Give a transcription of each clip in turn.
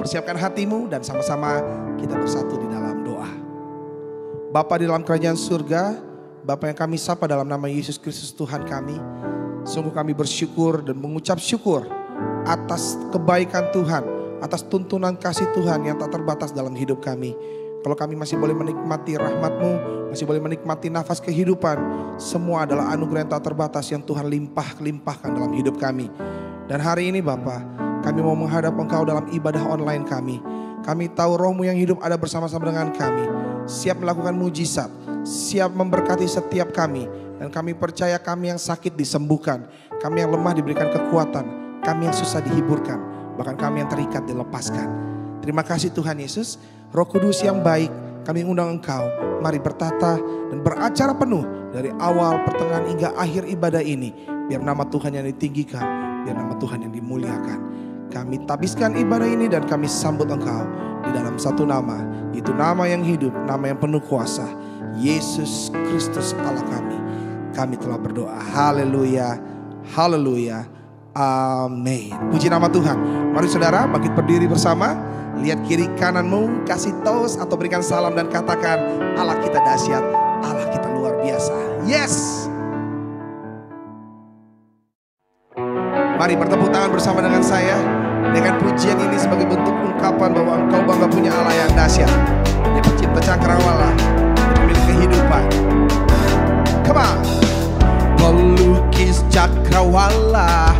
Persiapkan hatimu dan sama-sama kita bersatu di dalam doa. Bapa di dalam kerajaan surga, Bapa yang kami sapa dalam nama Yesus Kristus Tuhan kami. Sungguh kami bersyukur dan mengucap syukur atas kebaikan Tuhan, atas tuntunan kasih Tuhan yang tak terbatas dalam hidup kami. Kalau kami masih boleh menikmati rahmat-Mu, masih boleh menikmati nafas kehidupan, semua adalah anugerah yang tak terbatas yang Tuhan limpahkan dalam hidup kami. Dan hari ini Bapa, kami mau menghadap Engkau dalam ibadah online kami. Kami tahu Roh-Mu yang hidup ada bersama-sama dengan kami, siap melakukan mujizat, siap memberkati setiap kami. Dan kami percaya kami yang sakit disembuhkan, kami yang lemah diberikan kekuatan, kami yang susah dihiburkan, bahkan kami yang terikat dilepaskan. Terima kasih Tuhan Yesus. Roh Kudus yang baik, kami undang Engkau, mari bertata dan beracara penuh dari awal, pertengahan hingga akhir ibadah ini. Biar nama Tuhan yang ditinggikan, biar nama Tuhan yang dimuliakan. Kami tabiskan ibadah ini dan kami sambut Engkau di dalam satu nama, yaitu nama yang hidup, nama yang penuh kuasa, Yesus Kristus Allah kami. Kami telah berdoa, haleluya, haleluya, amin. Puji nama Tuhan. Mari saudara bangkit berdiri bersama. Lihat kiri kananmu, kasih tos atau berikan salam dan katakan, Allah kita dahsyat, Allah kita luar biasa. Yes. Mari bertepuk tangan bersama dengan saya. Dengan pujian ini sebagai bentuk ungkapan bahwa engkau bangga punya Allah yang dahsyat. Dia pencipta cakrawala, dia pemilik kehidupan. Come on. Pelukis cakrawala,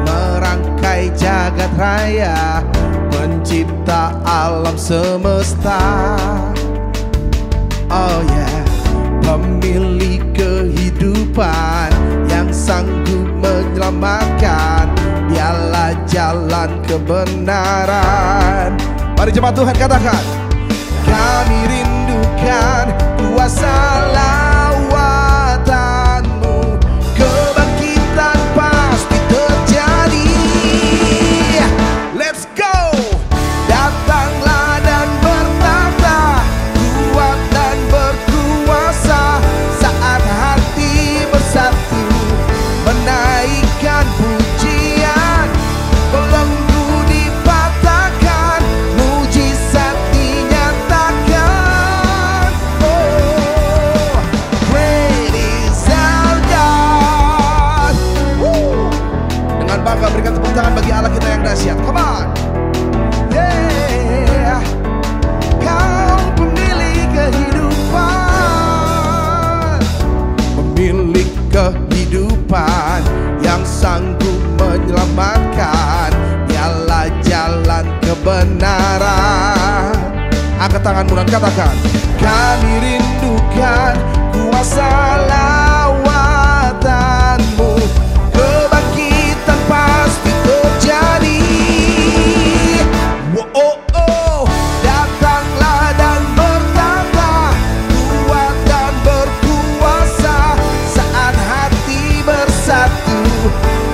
merangkai jagat raya, pencipta alam semesta. Oh yeah, pemilik kehidupan yang sanggup menyelamatkan. Dialah jalan kebenaran. Mari jemaat Tuhan katakan, kami rindukan kuasa lawatanmu, kebangkitan pasti terjadi. Let's go. Datanglah dan bertata, kuat dan berkuasa, saat hati bersatu menaikkan pujian, belenggu dipatahkan, mujizat dinyatakan. Oh, great is our God. Dengan bangga berikan tepuk tangan bagi Allah kita yang dahsyat. Come on. Yeah. Kau pemilik kehidupan, pemilik kehidupan yang sanggup menyelamatkan. Dialah jalan kebenaran. Angkat tanganmu dan katakan, kami rindukan kuasa lawatanmu, kebangkitan pasti terjadi. Oh, oh, oh. Datanglah dan bertata, kuat dan berkuasa, saat hati bersatu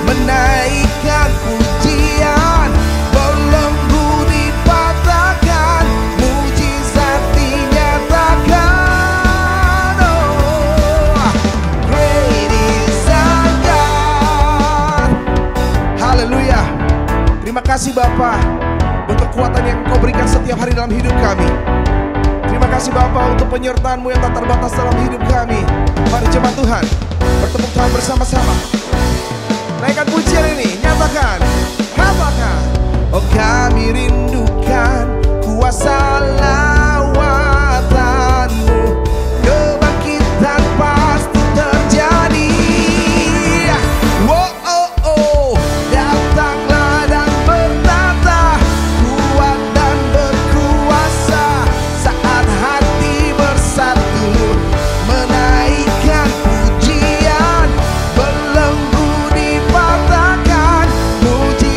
menaikkan pujian, belenggu dipatahkan, mujizat dinyatakan. Oh, great is our God. Haleluya. Terima kasih Bapa untuk kekuatan yang Engkau berikan setiap hari dalam hidup kami. Terima kasih Bapa untuk penyertaan-Mu yang tak terbatas dalam hidup kami. Mari jemaat Tuhan bertepuk tangan bersama-sama. Naikkan pujian ini, nyatakan, katakan, oh kami rindukan kuasa lawatanmu, kebangkitan pasti terjadi. Oh, oh, oh. Datanglah dan bertata, kuat dan berkuasa, saat hati bersatu menaikkan pujian, belenggu dipatahkan, mujizat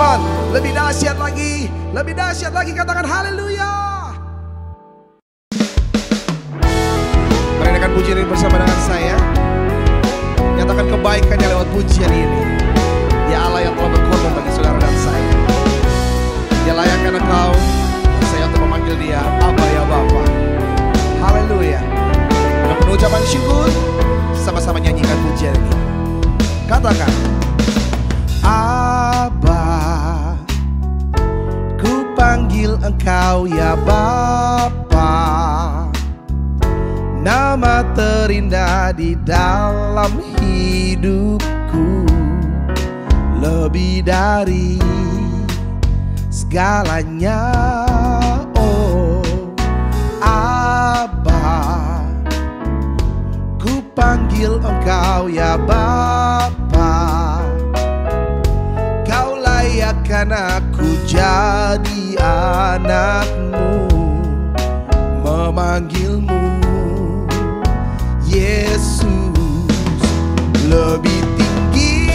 Come on, lebih dahsyat lagi, lebih dahsyat lagi, katakan haleluya. Mari naikkan pujian ini bersama dengan saya. Nyatakan kebaikannya lewat pujian ini. Ya Allah yang telah berkorban bagi saudara dan saya. Dia layakkan engkau, saya untuk memanggil dia Abba ya Bapa. Haleluya. Dengan penuh ucapan syukur, sama-sama nyanyikan pujian ini. Katakan, Abba, ku panggil engkau ya Bapa. Nama terindah di dalam hidupku, lebih dari segalanya. Oh Abba, ku panggil engkau ya Bapa. Kau layakkan aku jadi anakmu, memanggilmu Yesus. Lebih tinggi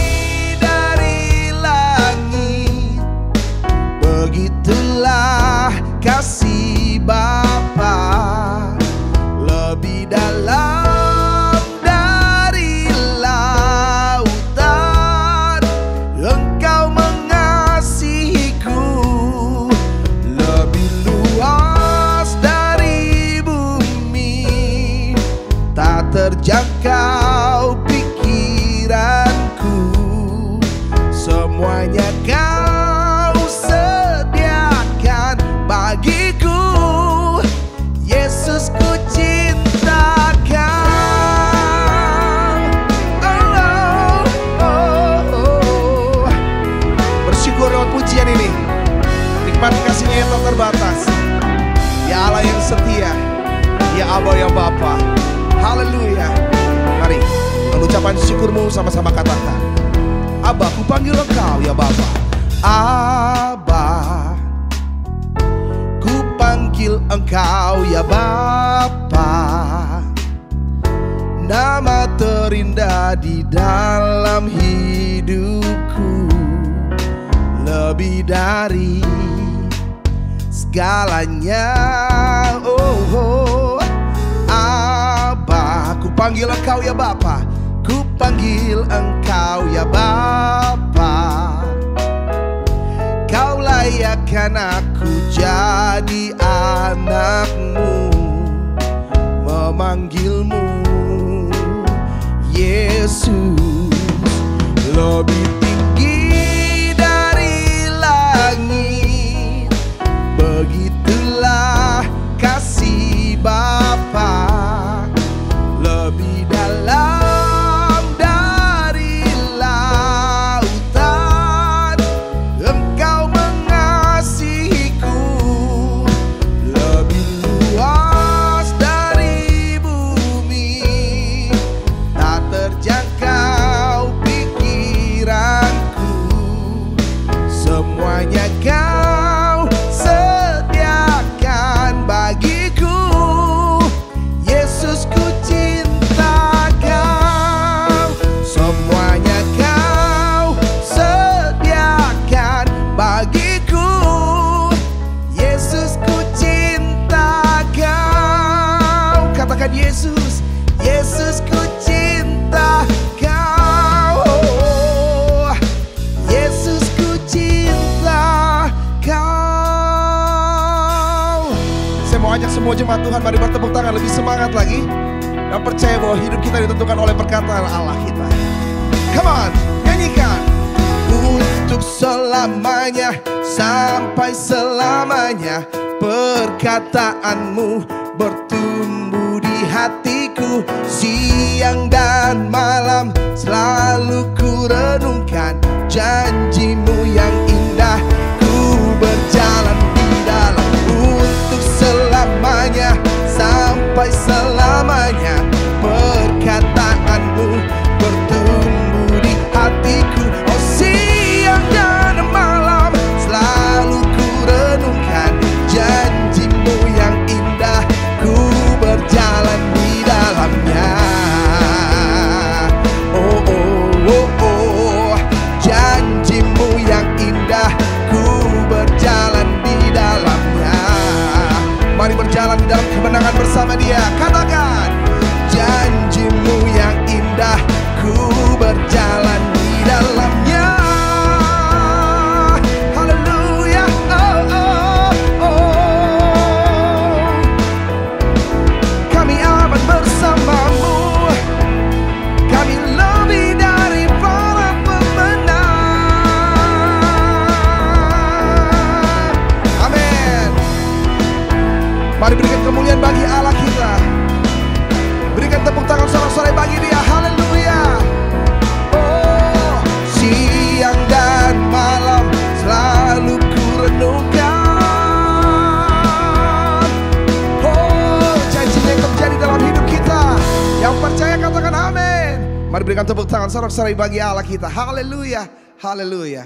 dari langit, begitulah kasih Bapa. Lebih dalam dari lautan, engkau mengasihiku. Lebih luas dari bumi, tak terjangkau pikiranku. Semuanya kau sediakan bagiku. Yesus, ku cinta kau. Bersyukur lewat pujian ini. Nikmati kasihnya yang tak terbatas. Ya Allah yang setia, ya Abba ya Bapa. Haleluya. Mari mengucapkan syukurmu sama-sama katakan, Abba, ku panggil engkau ya Bapa. Abba, ku panggil engkau ya Bapa. Nama terindah di dalam hidupku, lebih dari segalanya. Oh Abba, ku panggil engkau ya Bapa. Ku panggil engkau ya Bapa. Kau layakkan aku jadi anakmu, memanggilmu Yesus. Lebih tinggi dari langit, begitulah kasih Bapa. Lebih dalam dari lautan, engkau mengasihiku. Lebih luas dari bumi, tak terjangkau pikiranku. Semuanya kau sediakan bagiku. Yesus, ku cinta kau. Semuanya kau sediakan bagiku. Yesus, ku cinta kau. Katakan Yesus, Yesus, ku cinta kau. Yesus, ku cinta kau. Saya mau ajak semua jemaat Tuhan, mari bertepuk tangan lebih semangat lagi, dan percaya bahwa hidup kita ditentukan oleh perkataan Allah kita. Come on, nyanyikan. Untuk selamanya, sampai selamanya, perkataanmu bertumbuh di hatiku. Siang dan malam selalu ku renungkan janjimu yang indah. Ku berjalan di dalam. Untuk selamanya, sampai selamanya, perkataanmu bertumbuh di hatiku. Oh siang dan malam selalu ku renungkan janjimu yang indah. Ku berjalan di dalamnya. Oh oh oh oh, janjimu yang indah. Mari berikan kemuliaan bagi Allah kita. Berikan tepuk tangan sorak-sorai bagi Dia. Haleluya. Oh, siang dan malam selalu ku renungkan. Oh, janji-Nya yang terjadi dalam hidup kita. Yang percaya katakan amin. Mari berikan tepuk tangan sorak-sorai bagi Allah kita. Haleluya. Haleluya.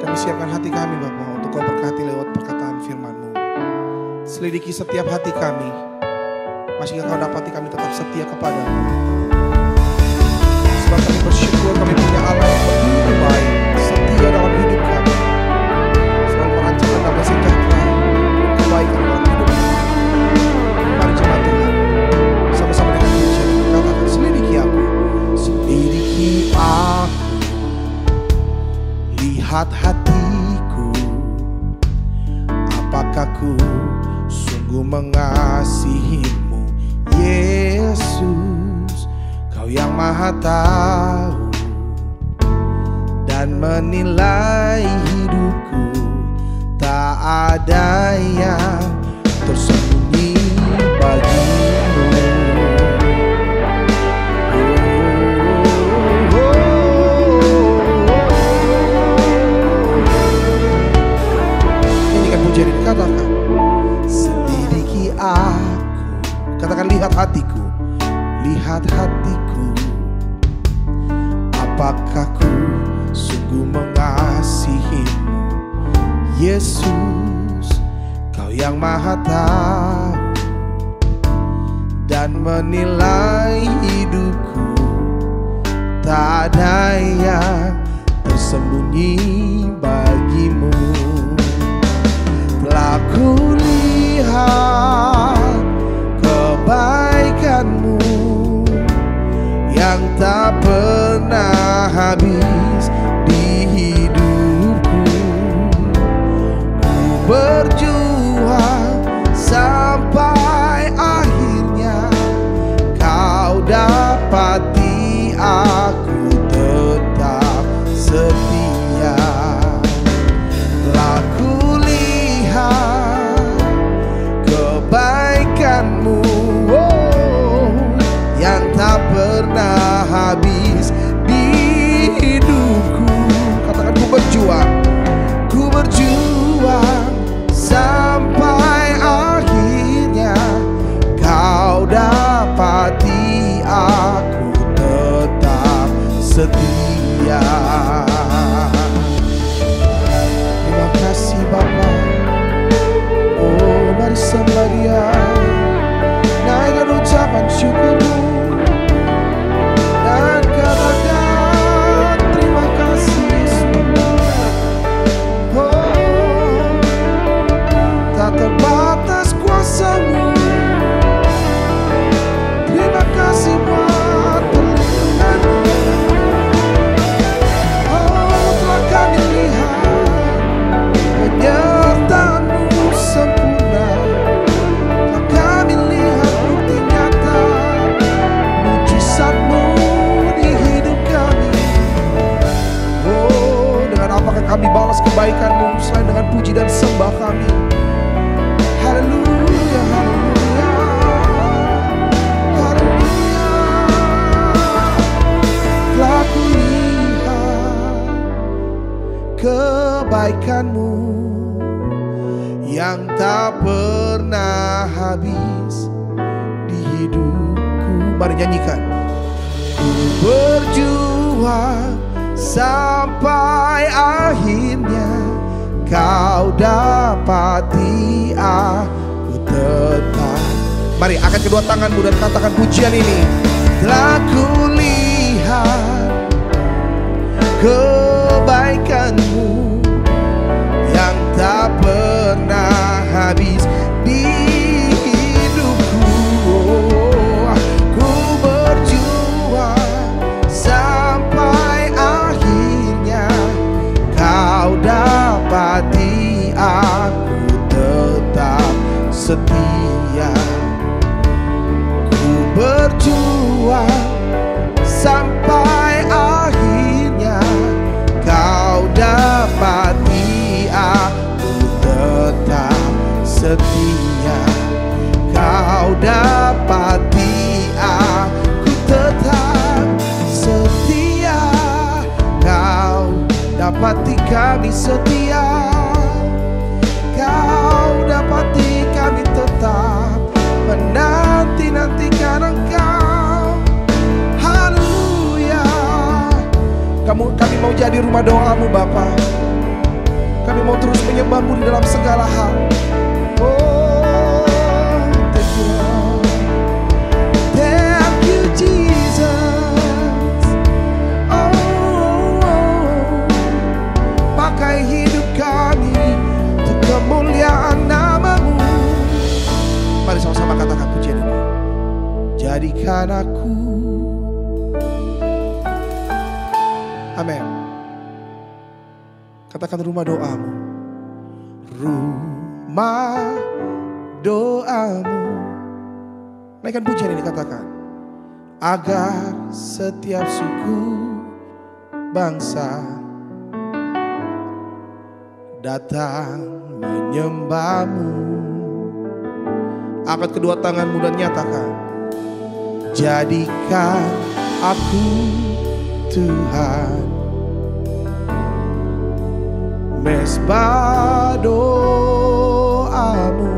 Kami siapkan hati kami Bapa untuk Kau berkati lewat perkataan firman-Mu. Selidiki setiap hati kami. Masihkah Kau dapati kami tetap setia kepadamu. Sebab kami bersyukur kami punya Allah yang begitu baik, setia dalam hidup kami, selalu merancangkan damai sejahtera dan kebaikan dalam hidup kami. Mari jemaat Tuhan, sama-sama dengan pujian ini katakan, selidiki aku, selidiki aku, lihat hatiku, apakah ku sungguh mengasihimu, Yesus. Kau yang Maha tahu dan menilai hidupku, tak ada yang tersembunyi bagimu. Ini kan pujian ini, katakan selidiki aku, katakan lihat hatiku, lihat hatiku, apakah ku sungguh mengasihimu, Yesus. Kau yang Maha tahu dan menilai hidupku, tak ada yang tersembunyi bagimu. Telah kulihat kebaikan-Mu yang tak pernah habis di hidupku. Ku berjuang sampai akhirnya Kau dapati aku tetap setia. Telah kulihat kebaikan-Mu yang tak pernah habis di hidupku. Katakan ku berjuang sampai akhirnya Kau dapati aku tetap setia. Terima kasih Bapa. Oh, mari sembah Dia, naikkan ucapan syukur-Mu dan katakan terima kasih Yesus. Oh, tak terbatas kuasa-Mu. Terima kasih buat perlindungan-Mu. Oh, telah kami lihat penyertaan-Mu sempurna. Telah kami lihat bukti nyata mujizat-Mu di hidup kami. Oh, dengan apakah kami balas kebaikan-Mu selain dengan puji dan sembah kami. Haleluya, haleluya, haleluya. Telah kulihat kebaikan-Mu yang tak pernah habis di hidupku. Mari nyanyikan. Ku berjuang sampai akhirnya Kau dapati aku tetap. Mari angkat kedua tanganmu dan katakan pujian ini. Telah kulihat kebaikan-Mu yang tak pernah habis di hidupku. Ku berjuang sampai akhirnya Kau dapati aku tetap setia. Ku berjuang sampai akhirnya Kau dapati aku dapati kami setia, Kau dapati kami tetap menanti-nantikan Engkau. Haleluya. Kami mau jadi rumah doa-Mu Bapa. Kami mau terus menyembah-Mu di dalam segala hal. Oh, thank you Lord. Thank you Jesus. Oh, pakai hidup kami untuk kemuliaan nama-Mu. Mari sama-sama katakan pujian ini. Jadikan aku. Amin. Katakan rumah doa-Mu. Rumah doa-Mu. Naikkan pujian ini, katakan. Agar setiap suku bangsa datang menyembah-Mu. Angkat kedua tanganmu dan nyatakan. Jadikan aku Tuhan mesbah doa-Mu,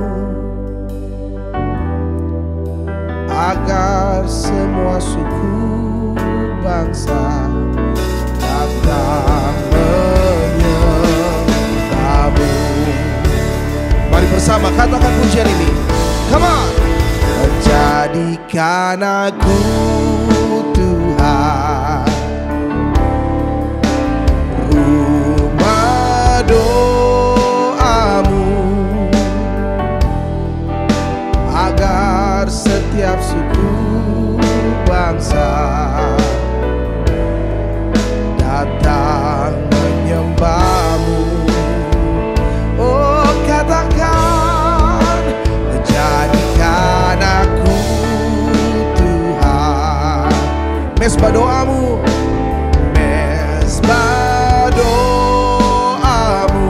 agar semua suku bangsa datang menyembah-Mu. Mari bersama katakan pujian ini. Come on. Jadikan aku Tuhan rumah doa-Mu, agar setiap suku bangsa datang menyembah-Mu. Oh, katakan, jadikan aku Tuhan mesbah doa-Mu, mesbah doa-Mu,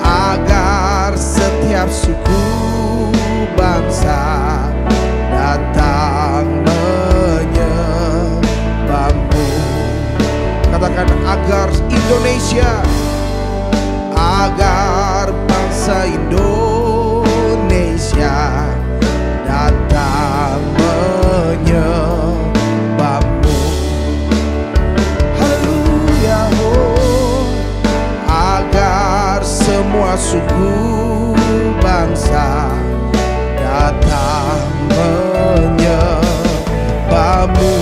agar setiap suku bangsa datang menyembah-Mu. Katakan, agar Indonesia, agar bangsa Indonesia datang menyembah-Mu. Haleluya. Oh, agar semua suku bangsa datang menyembah-Mu.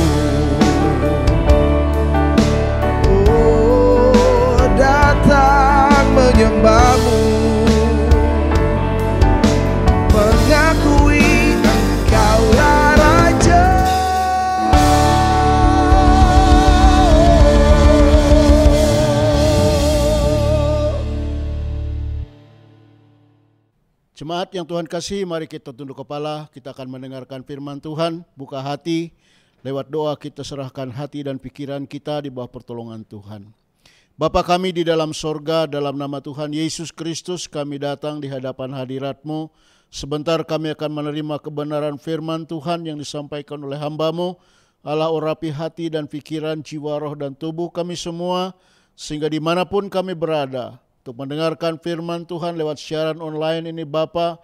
Oh, datang menyembah-Mu, mengakui Engkaulah Raja. Jemaat yang Tuhan kasih, mari kita tunduk kepala, kita akan mendengarkan firman Tuhan. Buka hati, lewat doa kita serahkan hati dan pikiran kita di bawah pertolongan Tuhan. Bapa kami di dalam sorga, dalam nama Tuhan Yesus Kristus kami datang di hadapan hadirat-Mu. Sebentar kami akan menerima kebenaran firman Tuhan yang disampaikan oleh hamba-Mu. Allah urapi hati dan pikiran, jiwa, roh dan tubuh kami semua, sehingga dimanapun kami berada, untuk mendengarkan firman Tuhan lewat siaran online ini Bapa,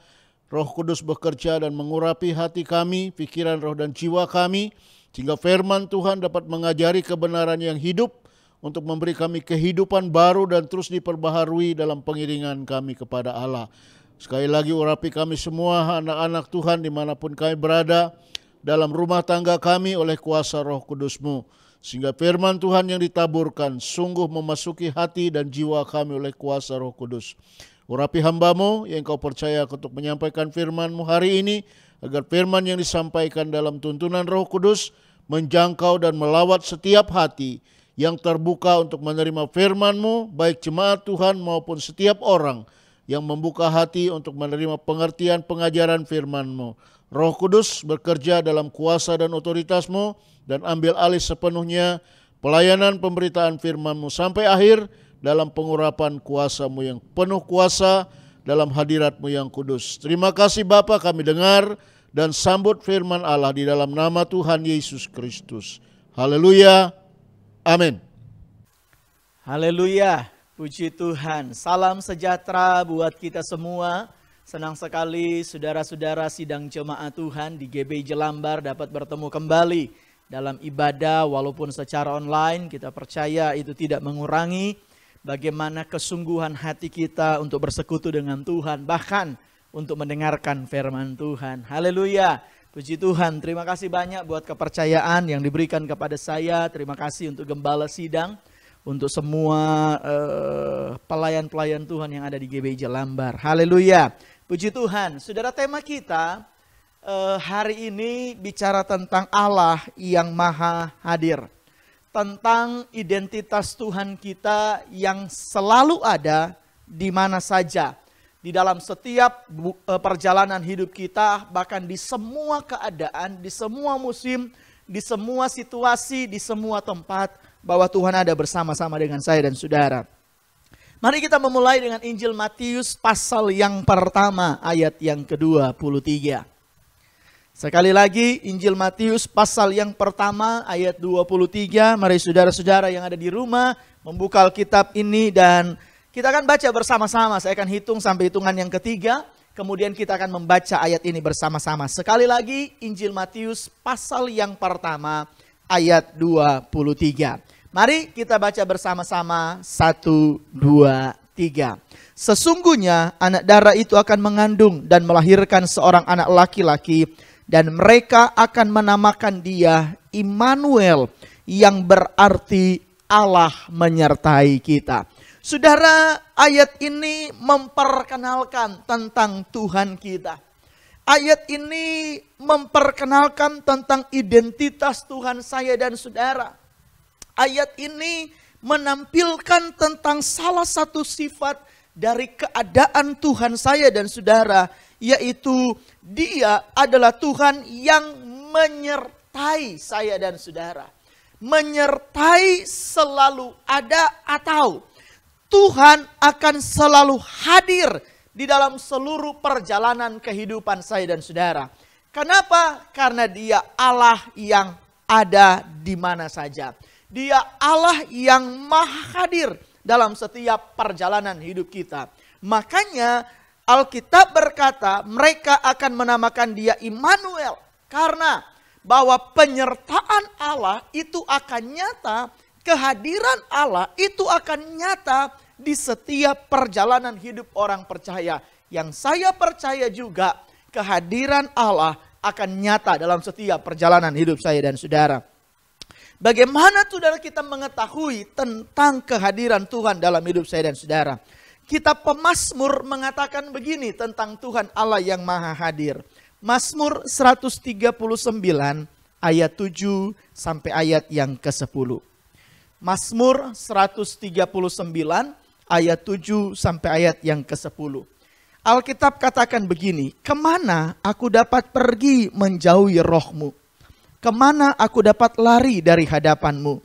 Roh Kudus bekerja dan mengurapi hati kami, pikiran, roh dan jiwa kami, sehingga firman Tuhan dapat mengajari kebenaran yang hidup untuk memberi kami kehidupan baru dan terus diperbaharui dalam pengiringan kami kepada Allah. Sekali lagi urapi kami semua anak-anak Tuhan dimanapun kami berada, dalam rumah tangga kami oleh kuasa Roh Kudus-Mu, sehingga firman Tuhan yang ditaburkan sungguh memasuki hati dan jiwa kami oleh kuasa Roh Kudus. Urapi hamba-Mu yang Kau percaya untuk menyampaikan firman-Mu hari ini, agar firman yang disampaikan dalam tuntunan Roh Kudus menjangkau dan melawat setiap hati yang terbuka untuk menerima firman-Mu, baik jemaat Tuhan maupun setiap orang yang membuka hati untuk menerima pengertian pengajaran firman-Mu. Roh Kudus bekerja dalam kuasa dan otoritas-Mu, dan ambil alih sepenuhnya pelayanan pemberitaan firman-Mu sampai akhir dalam pengurapan kuasa-Mu yang penuh kuasa dalam hadirat-Mu yang kudus. Terima kasih Bapa, kami dengar dan sambut firman Allah di dalam nama Tuhan Yesus Kristus. Haleluya. Amin. Haleluya, puji Tuhan. Salam sejahtera buat kita semua. Senang sekali saudara-saudara sidang jemaat Tuhan di GB Jelambar dapat bertemu kembali dalam ibadah walaupun secara online. Kita percaya itu tidak mengurangi bagaimana kesungguhan hati kita untuk bersekutu dengan Tuhan, bahkan untuk mendengarkan firman Tuhan. Haleluya, puji Tuhan. Terima kasih banyak buat kepercayaan yang diberikan kepada saya. Terima kasih untuk Gembala Sidang, untuk semua pelayan-pelayan Tuhan yang ada di GBI Jelambar. Haleluya, puji Tuhan. Saudara, tema kita hari ini bicara tentang Allah yang Maha Hadir. Tentang identitas Tuhan kita yang selalu ada di mana saja. Di dalam setiap perjalanan hidup kita, bahkan di semua keadaan, di semua musim, di semua situasi, di semua tempat, bahwa Tuhan ada bersama-sama dengan saya dan saudara. Mari kita memulai dengan Injil Matius pasal yang pertama ayat yang ke-23. Sekali lagi Injil Matius pasal yang pertama ayat 23. Mari saudara-saudara yang ada di rumah membuka Alkitab ini dan kita akan baca bersama-sama. Saya akan hitung sampai hitungan yang ketiga. Kemudian kita akan membaca ayat ini bersama-sama. Sekali lagi Injil Matius pasal yang pertama ayat 23. Mari kita baca bersama-sama. 1, 2, 3. Sesungguhnya anak darah itu akan mengandung dan melahirkan seorang anak laki-laki, dan mereka akan menamakan dia Immanuel, yang berarti Allah menyertai kita. Saudara, ayat ini memperkenalkan tentang Tuhan kita. Ayat ini memperkenalkan tentang identitas Tuhan saya dan saudara. Ayat ini menampilkan tentang salah satu sifat dari keadaan Tuhan saya dan saudara, yaitu Dia adalah Tuhan yang menyertai saya dan saudara. Menyertai selalu ada, atau Tuhan akan selalu hadir di dalam seluruh perjalanan kehidupan saya dan saudara. Kenapa? Karena Dia Allah yang ada di mana saja. Dia Allah yang maha hadir dalam setiap perjalanan hidup kita. Makanya Alkitab berkata mereka akan menamakan dia Immanuel. Karena bahwa penyertaan Allah itu akan nyata, kehadiran Allah itu akan nyata di setiap perjalanan hidup orang percaya. Yang saya percaya juga kehadiran Allah akan nyata dalam setiap perjalanan hidup saya dan saudara. Bagaimana saudara kita mengetahui tentang kehadiran Tuhan dalam hidup saya dan saudara? Kitab Pemazmur mengatakan begini tentang Tuhan Allah yang maha hadir. Mazmur 139 ayat 7 sampai ayat yang ke-10. Mazmur 139 ayat 7 sampai ayat yang ke-10. Alkitab katakan begini, kemana aku dapat pergi menjauhi rohmu? Kemana aku dapat lari dari hadapanmu?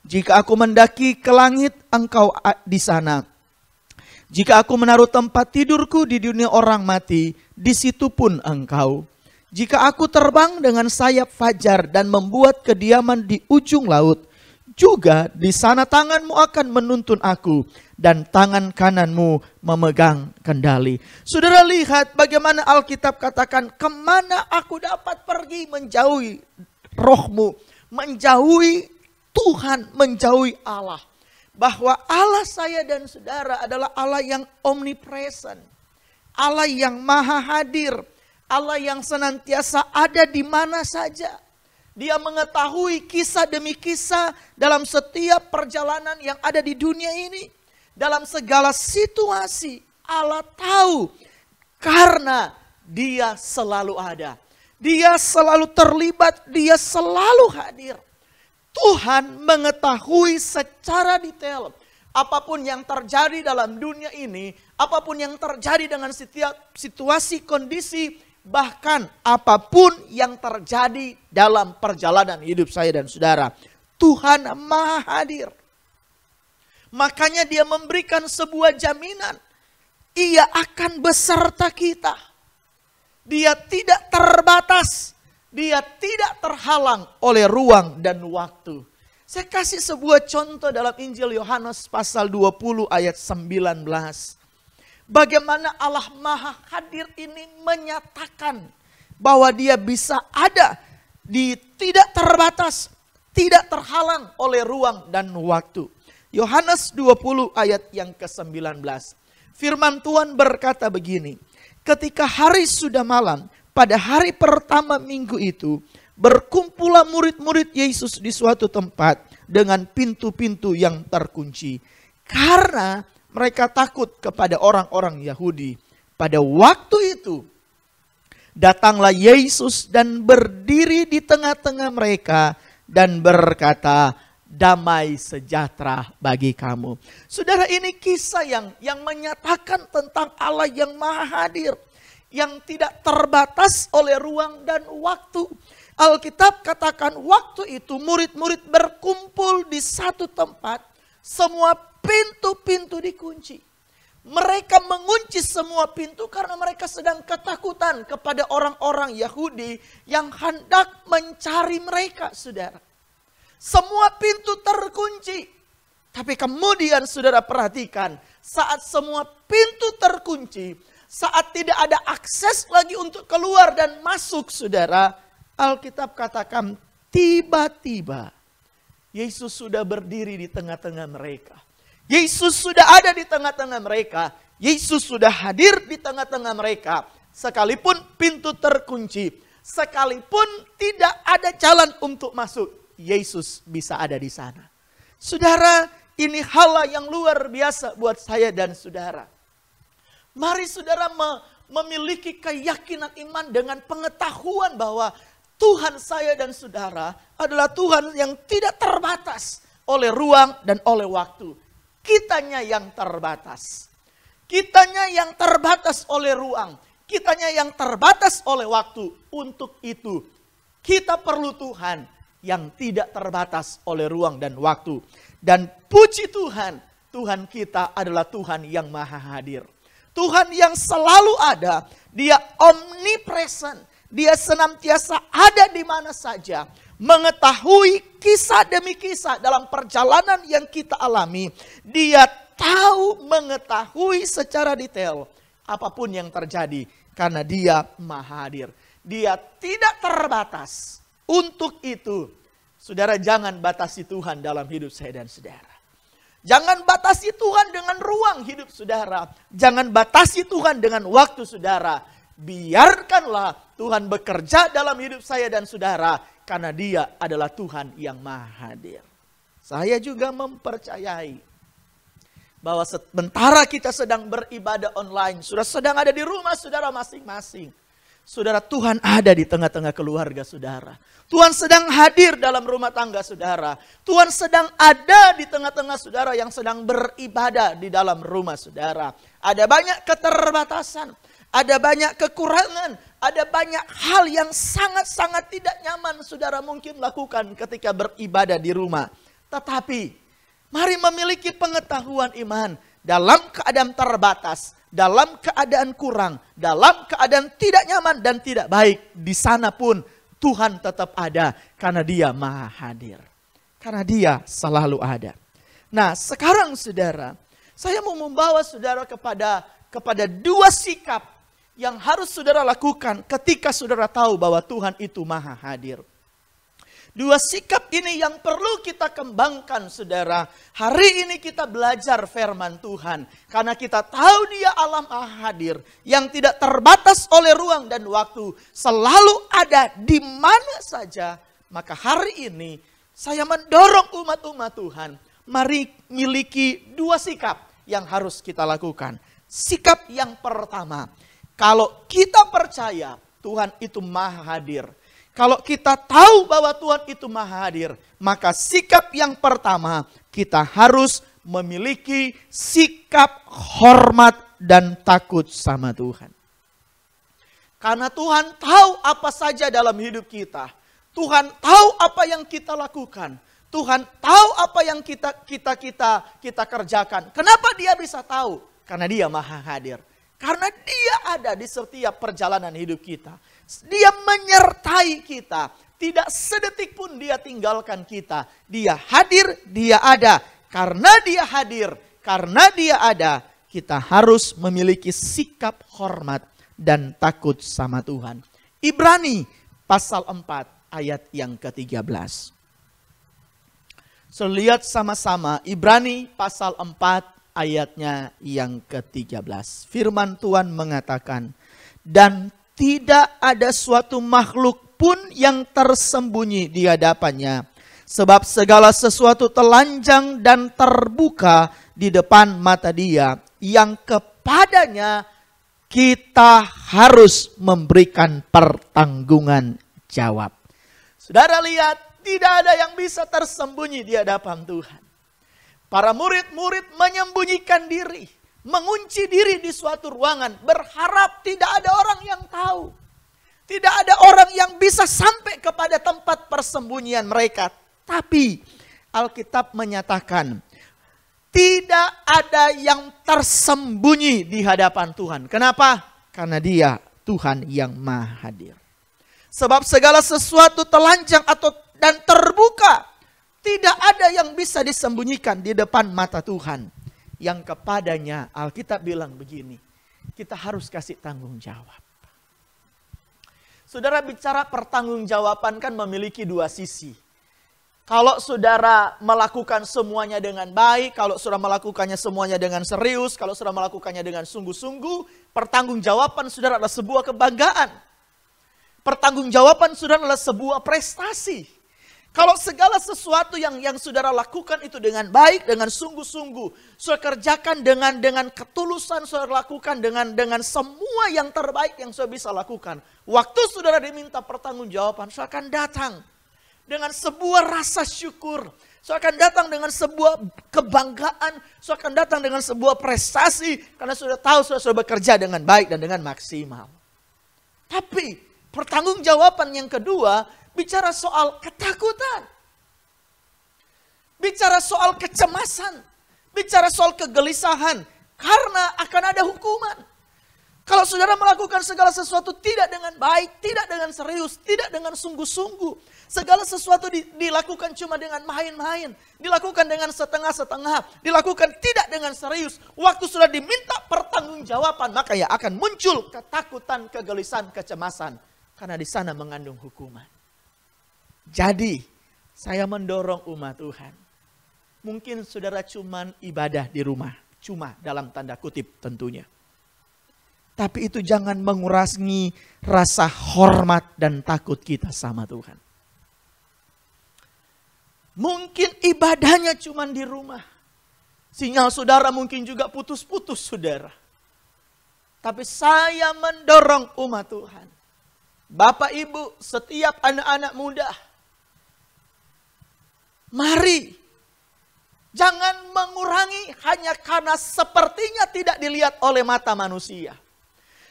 Jika aku mendaki ke langit, engkau di sana. Jika aku menaruh tempat tidurku di dunia orang mati, di situ pun engkau. Jika aku terbang dengan sayap fajar dan membuat kediaman di ujung laut, juga di sana tanganmu akan menuntun aku dan tangan kananmu memegang kendali. Saudara lihat bagaimana Alkitab katakan, kemana aku dapat pergi menjauhi rohmu, menjauhi Tuhan, menjauhi Allah. Bahwa Allah saya dan saudara adalah Allah yang omnipresent, Allah yang maha hadir, Allah yang senantiasa ada di mana saja. Dia mengetahui kisah demi kisah dalam setiap perjalanan yang ada di dunia ini. Dalam segala situasi Allah tahu, karena Dia selalu ada. Dia selalu terlibat, Dia selalu hadir. Tuhan mengetahui secara detail apapun yang terjadi dalam dunia ini, apapun yang terjadi dengan setiap situasi, kondisi, bahkan apapun yang terjadi dalam perjalanan hidup saya dan saudara. Tuhan maha hadir. Makanya Dia memberikan sebuah jaminan, Ia akan beserta kita. Dia tidak terbatas, Dia tidak terhalang oleh ruang dan waktu. Saya kasih sebuah contoh dalam Injil Yohanes pasal 20 ayat 19. Bagaimana Allah Maha Hadir ini menyatakan bahwa dia bisa ada di tidak terbatas, tidak terhalang oleh ruang dan waktu. Yohanes 20 ayat yang ke-19. Firman Tuhan berkata begini, ketika hari sudah malam, pada hari pertama minggu itu, berkumpullah murid-murid Yesus di suatu tempat dengan pintu-pintu yang terkunci. Karena mereka takut kepada orang-orang Yahudi. Pada waktu itu, datanglah Yesus dan berdiri di tengah-tengah mereka dan berkata, damai sejahtera bagi kamu. Saudara, ini kisah yang menyatakan tentang Allah yang Maha Hadir, yang tidak terbatas oleh ruang dan waktu. Alkitab katakan waktu itu murid-murid berkumpul di satu tempat, semua pintu-pintu dikunci. Mereka mengunci semua pintu karena mereka sedang ketakutan kepada orang-orang Yahudi yang hendak mencari mereka, saudara. Semua pintu terkunci. Tapi kemudian saudara perhatikan, saat semua pintu terkunci, saat tidak ada akses lagi untuk keluar dan masuk, saudara, Alkitab katakan tiba-tiba Yesus sudah berdiri di tengah-tengah mereka. Yesus sudah ada di tengah-tengah mereka. Yesus sudah hadir di tengah-tengah mereka. Sekalipun pintu terkunci, sekalipun tidak ada jalan untuk masuk, Yesus bisa ada di sana. Saudara, ini hal yang luar biasa buat saya dan saudara. Mari saudara memiliki keyakinan iman dengan pengetahuan bahwa Tuhan saya dan saudara adalah Tuhan yang tidak terbatas oleh ruang dan oleh waktu. Kitanya yang terbatas. Kitanya yang terbatas oleh ruang. Kitanya yang terbatas oleh waktu. Untuk itu kita perlu Tuhan yang tidak terbatas oleh ruang dan waktu. Dan puji Tuhan, Tuhan kita adalah Tuhan yang Maha Hadir. Tuhan yang selalu ada, Dia omnipresent. Dia senantiasa ada di mana saja, mengetahui kisah demi kisah dalam perjalanan yang kita alami. Dia tahu, mengetahui secara detail apapun yang terjadi karena Dia Maha Hadir. Dia tidak terbatas. Untuk itu, saudara, jangan batasi Tuhan dalam hidup saya dan saudara. Jangan batasi Tuhan dengan ruang hidup saudara. Jangan batasi Tuhan dengan waktu saudara. Biarkanlah Tuhan bekerja dalam hidup saya dan saudara, karena Dia adalah Tuhan yang Maha Hadir. Saya juga mempercayai bahwa sementara kita sedang beribadah online, sudah sedang ada di rumah saudara masing-masing. Saudara, Tuhan ada di tengah-tengah keluarga saudara. Tuhan sedang hadir dalam rumah tangga saudara. Tuhan sedang ada di tengah-tengah saudara yang sedang beribadah di dalam rumah saudara. Ada banyak keterbatasan, ada banyak kekurangan, ada banyak hal yang sangat-sangat tidak nyaman saudara mungkin lakukan ketika beribadah di rumah. Tetapi mari memiliki pengetahuan iman dalam keadaan terbatas, dalam keadaan kurang, dalam keadaan tidak nyaman dan tidak baik. Di sana pun Tuhan tetap ada karena Dia Maha Hadir. Karena Dia selalu ada. Nah, sekarang saudara, saya mau membawa saudara kepada dua sikap yang harus saudara lakukan ketika saudara tahu bahwa Tuhan itu Maha Hadir. Dua sikap ini yang perlu kita kembangkan saudara. Hari ini kita belajar firman Tuhan. Karena kita tahu Dia Allah Maha Hadir. Yang tidak terbatas oleh ruang dan waktu. Selalu ada di mana saja. Maka hari ini saya mendorong umat-umat Tuhan. Mari miliki dua sikap yang harus kita lakukan. Sikap yang pertama. Kalau kita percaya Tuhan itu Maha Hadir. Kalau kita tahu bahwa Tuhan itu Maha Hadir, maka sikap yang pertama kita harus memiliki sikap hormat dan takut sama Tuhan. Karena Tuhan tahu apa saja dalam hidup kita. Tuhan tahu apa yang kita lakukan. Tuhan tahu apa yang kita kerjakan. Kenapa Dia bisa tahu? Karena Dia Maha Hadir. Karena Dia ada di setiap perjalanan hidup kita. Dia menyertai kita. Tidak sedetik pun dia tinggalkan kita. Dia hadir, dia ada. Karena dia hadir, karena dia ada, kita harus memiliki sikap hormat dan takut sama Tuhan. Ibrani pasal 4 ayat yang ke-13. So, lihat sama-sama Ibrani pasal 4 ayatnya yang ke-13. Firman Tuhan mengatakan, dan tidak ada suatu makhluk pun yang tersembunyi di hadapannya. Sebab segala sesuatu telanjang dan terbuka di depan mata Dia, yang kepadanya kita harus memberikan pertanggungan jawab. Saudara lihat, tidak ada yang bisa tersembunyi di hadapan Tuhan. Para murid-murid menyembunyikan diri, mengunci diri di suatu ruangan, berharap tidak ada orang yang tahu. Tidak ada orang yang bisa sampai kepada tempat persembunyian mereka. Tapi Alkitab menyatakan tidak ada yang tersembunyi di hadapan Tuhan. Kenapa? Karena Dia Tuhan yang Maha Hadir. Sebab segala sesuatu telanjang dan terbuka. Tidak ada yang bisa disembunyikan di depan mata Tuhan. Yang kepadanya Alkitab bilang begini, kita harus kasih tanggung jawab. Saudara, bicara pertanggungjawaban kan memiliki dua sisi. Kalau saudara melakukan semuanya dengan baik, kalau saudara melakukannya semuanya dengan serius, kalau saudara melakukannya dengan sungguh-sungguh, pertanggungjawaban saudara adalah sebuah kebanggaan. Pertanggungjawaban saudara adalah sebuah prestasi. Kalau segala sesuatu yang saudara lakukan itu dengan baik, dengan sungguh-sungguh, saudara kerjakan dengan ketulusan, saudara lakukan dengan semua yang terbaik yang saudara bisa lakukan. Waktu saudara diminta pertanggungjawaban, saudara akan datang dengan sebuah rasa syukur. Saudara akan datang dengan sebuah kebanggaan, saudara akan datang dengan sebuah prestasi, karena saudara tahu saudara bekerja dengan baik dan dengan maksimal. Tapi pertanggungjawaban yang kedua, bicara soal ketakutan. Bicara soal kecemasan. Bicara soal kegelisahan. Karena akan ada hukuman. Kalau saudara melakukan segala sesuatu tidak dengan baik, tidak dengan serius, tidak dengan sungguh-sungguh. Segala sesuatu dilakukan cuma dengan main-main. Dilakukan dengan setengah-setengah. Dilakukan tidak dengan serius. Waktu sudah diminta pertanggungjawaban, maka ya akan muncul ketakutan, kegelisahan, kecemasan. Karena di sana mengandung hukuman. Jadi, saya mendorong umat Tuhan. Mungkin saudara cuma ibadah di rumah. Cuma dalam tanda kutip tentunya. Tapi itu jangan mengurangi rasa hormat dan takut kita sama Tuhan. Mungkin ibadahnya cuma di rumah. Sinyal saudara mungkin juga putus-putus saudara. Tapi saya mendorong umat Tuhan. Bapak Ibu, setiap anak-anak muda. Mari. Jangan mengurangi hanya karena sepertinya tidak dilihat oleh mata manusia.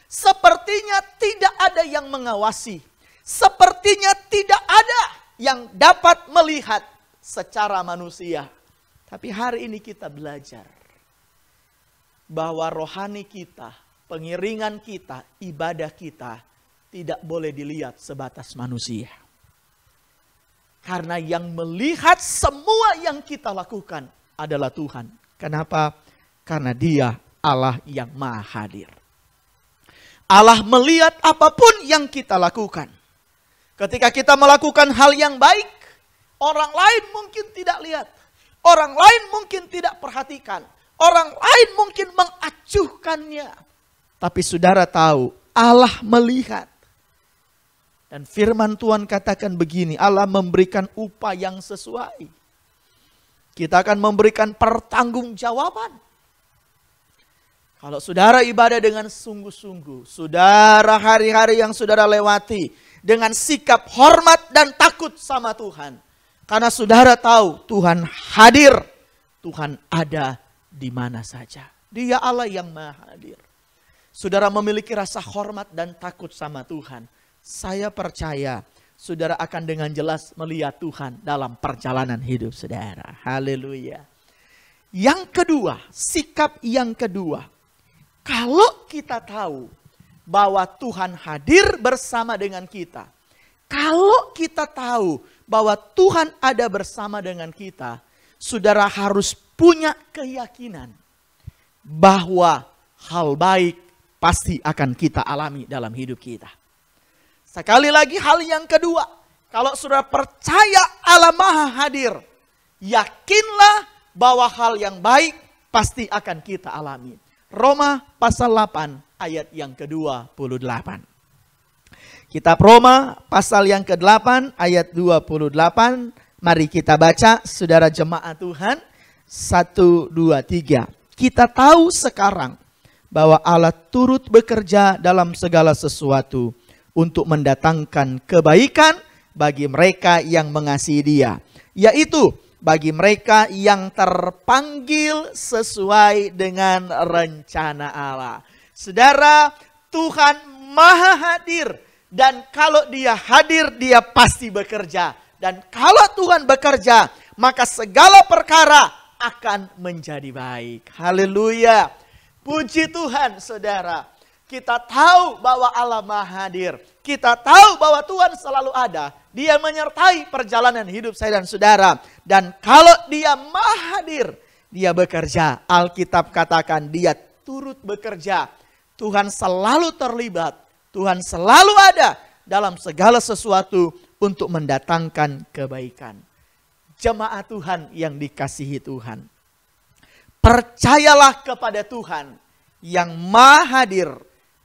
Sepertinya tidak ada yang mengawasi. Sepertinya tidak ada yang dapat melihat secara manusia. Tapi hari ini kita belajar bahwa rohani kita, pengiringan kita, ibadah kita tidak boleh dilihat sebatas manusia. Karena yang melihat semua yang kita lakukan adalah Tuhan. Kenapa? Karena Dia Allah yang Maha Hadir. Allah melihat apapun yang kita lakukan. Ketika kita melakukan hal yang baik, orang lain mungkin tidak lihat. Orang lain mungkin tidak perhatikan. Orang lain mungkin mengacuhkannya. Tapi saudara tahu, Allah melihat. Dan firman Tuhan katakan begini, Allah memberikan upah yang sesuai. Kita akan memberikan pertanggungjawaban. Kalau saudara ibadah dengan sungguh-sungguh, saudara hari-hari yang saudara lewati dengan sikap hormat dan takut sama Tuhan. Karena saudara tahu Tuhan hadir, Tuhan ada di mana saja. Dia Allah yang Maha Hadir. Saudara memiliki rasa hormat dan takut sama Tuhan. Saya percaya saudara akan dengan jelas melihat Tuhan dalam perjalanan hidup saudara. Haleluya. Yang kedua, sikap yang kedua. Kalau kita tahu bahwa Tuhan hadir bersama dengan kita. Kalau kita tahu bahwa Tuhan ada bersama dengan kita, saudara harus punya keyakinan bahwa hal baik pasti akan kita alami dalam hidup kita. Sekali lagi hal yang kedua, kalau saudara percaya Allah Maha Hadir, yakinlah bahwa hal yang baik pasti akan kita alami. Roma pasal 8 ayat yang ke-28. Kitab Roma pasal yang ke-8 ayat 28. Mari kita baca, saudara jemaat Tuhan. 1, 2, 3. Kita tahu sekarang bahwa Allah turut bekerja dalam segala sesuatu untuk mendatangkan kebaikan bagi mereka yang mengasihi Dia, yaitu bagi mereka yang terpanggil sesuai dengan rencana Allah. Saudara, Tuhan Maha Hadir. Dan kalau Dia hadir, Dia pasti bekerja. Dan kalau Tuhan bekerja, maka segala perkara akan menjadi baik. Haleluya. Puji Tuhan, saudara. Kita tahu bahwa Allah Maha Hadir. Kita tahu bahwa Tuhan selalu ada. Dia menyertai perjalanan hidup saya dan saudara. Dan kalau Dia Maha Hadir, Dia bekerja. Alkitab katakan Dia turut bekerja. Tuhan selalu terlibat. Tuhan selalu ada dalam segala sesuatu untuk mendatangkan kebaikan. Jemaat Tuhan yang dikasihi Tuhan, percayalah kepada Tuhan yang Maha Hadir